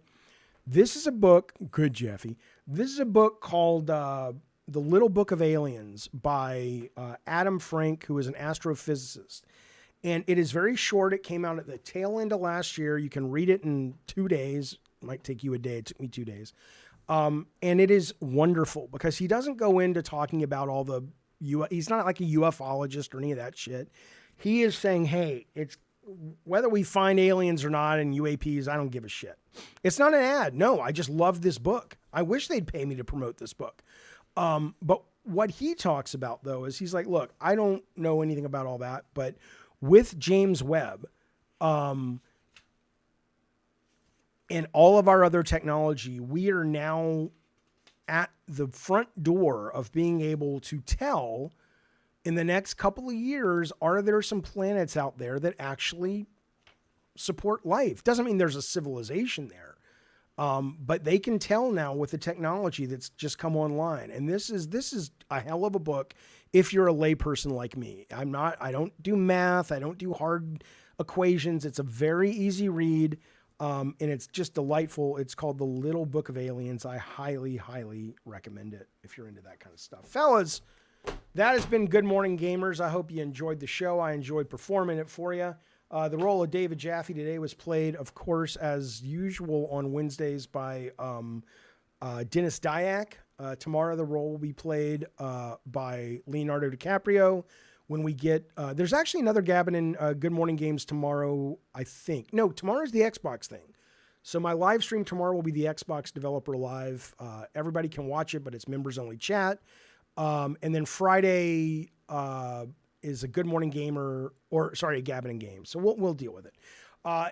This is a book, good Jaffe. This is a book called The Little Book of Aliens by Adam Frank, who is an astrophysicist. And it is very short. It came out at the tail end of last year. You can read it in 2 days. It might take you a day. It took me 2 days. And it is wonderful because he doesn't go into talking about all the he's not like a ufologist or any of that shit. He is saying, hey, it's whether we find aliens or not and UAPs, I don't give a shit. It's not an ad. No, I just love this book. I wish they'd pay me to promote this book. But what he talks about, though, is he's like, look, I don't know anything about all that, but with James Webb and all of our other technology, we are now at the front door of being able to tell in the next couple of years, are there some planets out there that actually support life? Doesn't mean there's a civilization there, but they can tell now with the technology that's just come online. And this is a hell of a book if you're a layperson like me. I don't do math. I don't do hard equations. It's a very easy read, and it's just delightful. It's called The Little Book of Aliens. I highly, highly recommend it if you're into that kind of stuff. Fellas, that has been Good Morning Gamers. I hope you enjoyed the show. I enjoyed performing it for you. The role of David Jaffe today was played, of course, as usual on Wednesdays by Dennis Dyack. Tomorrow the role will be played by Leonardo DiCaprio. When we get, there's actually another Gavin in Good Morning Games tomorrow, I think. No, tomorrow's the Xbox thing. So my live stream tomorrow will be the Xbox Developer Live. Everybody can watch it, but it's members only chat. And then Friday is a Good Morning Gamer, a Gavin and Games. So we'll deal with it.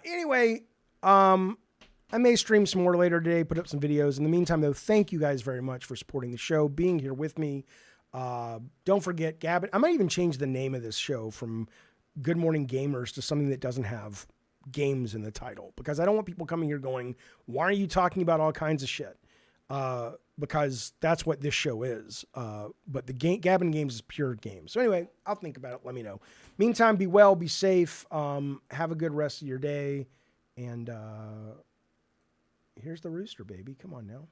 Anyway, I may stream some more later today, put up some videos. In the meantime, though, thank you guys very much for supporting the show, being here with me. Don't forget, Gavin. I might even change the name of this show from Good Morning Gamers to something that doesn't have games in the title, because I don't want people coming here going, why are you talking about all kinds of shit? Because that's what this show is. But the Gavin Games is pure games. So anyway, I'll think about it. Let me know. Meantime, be well, be safe. Have a good rest of your day. And here's the rooster, baby. Come on now.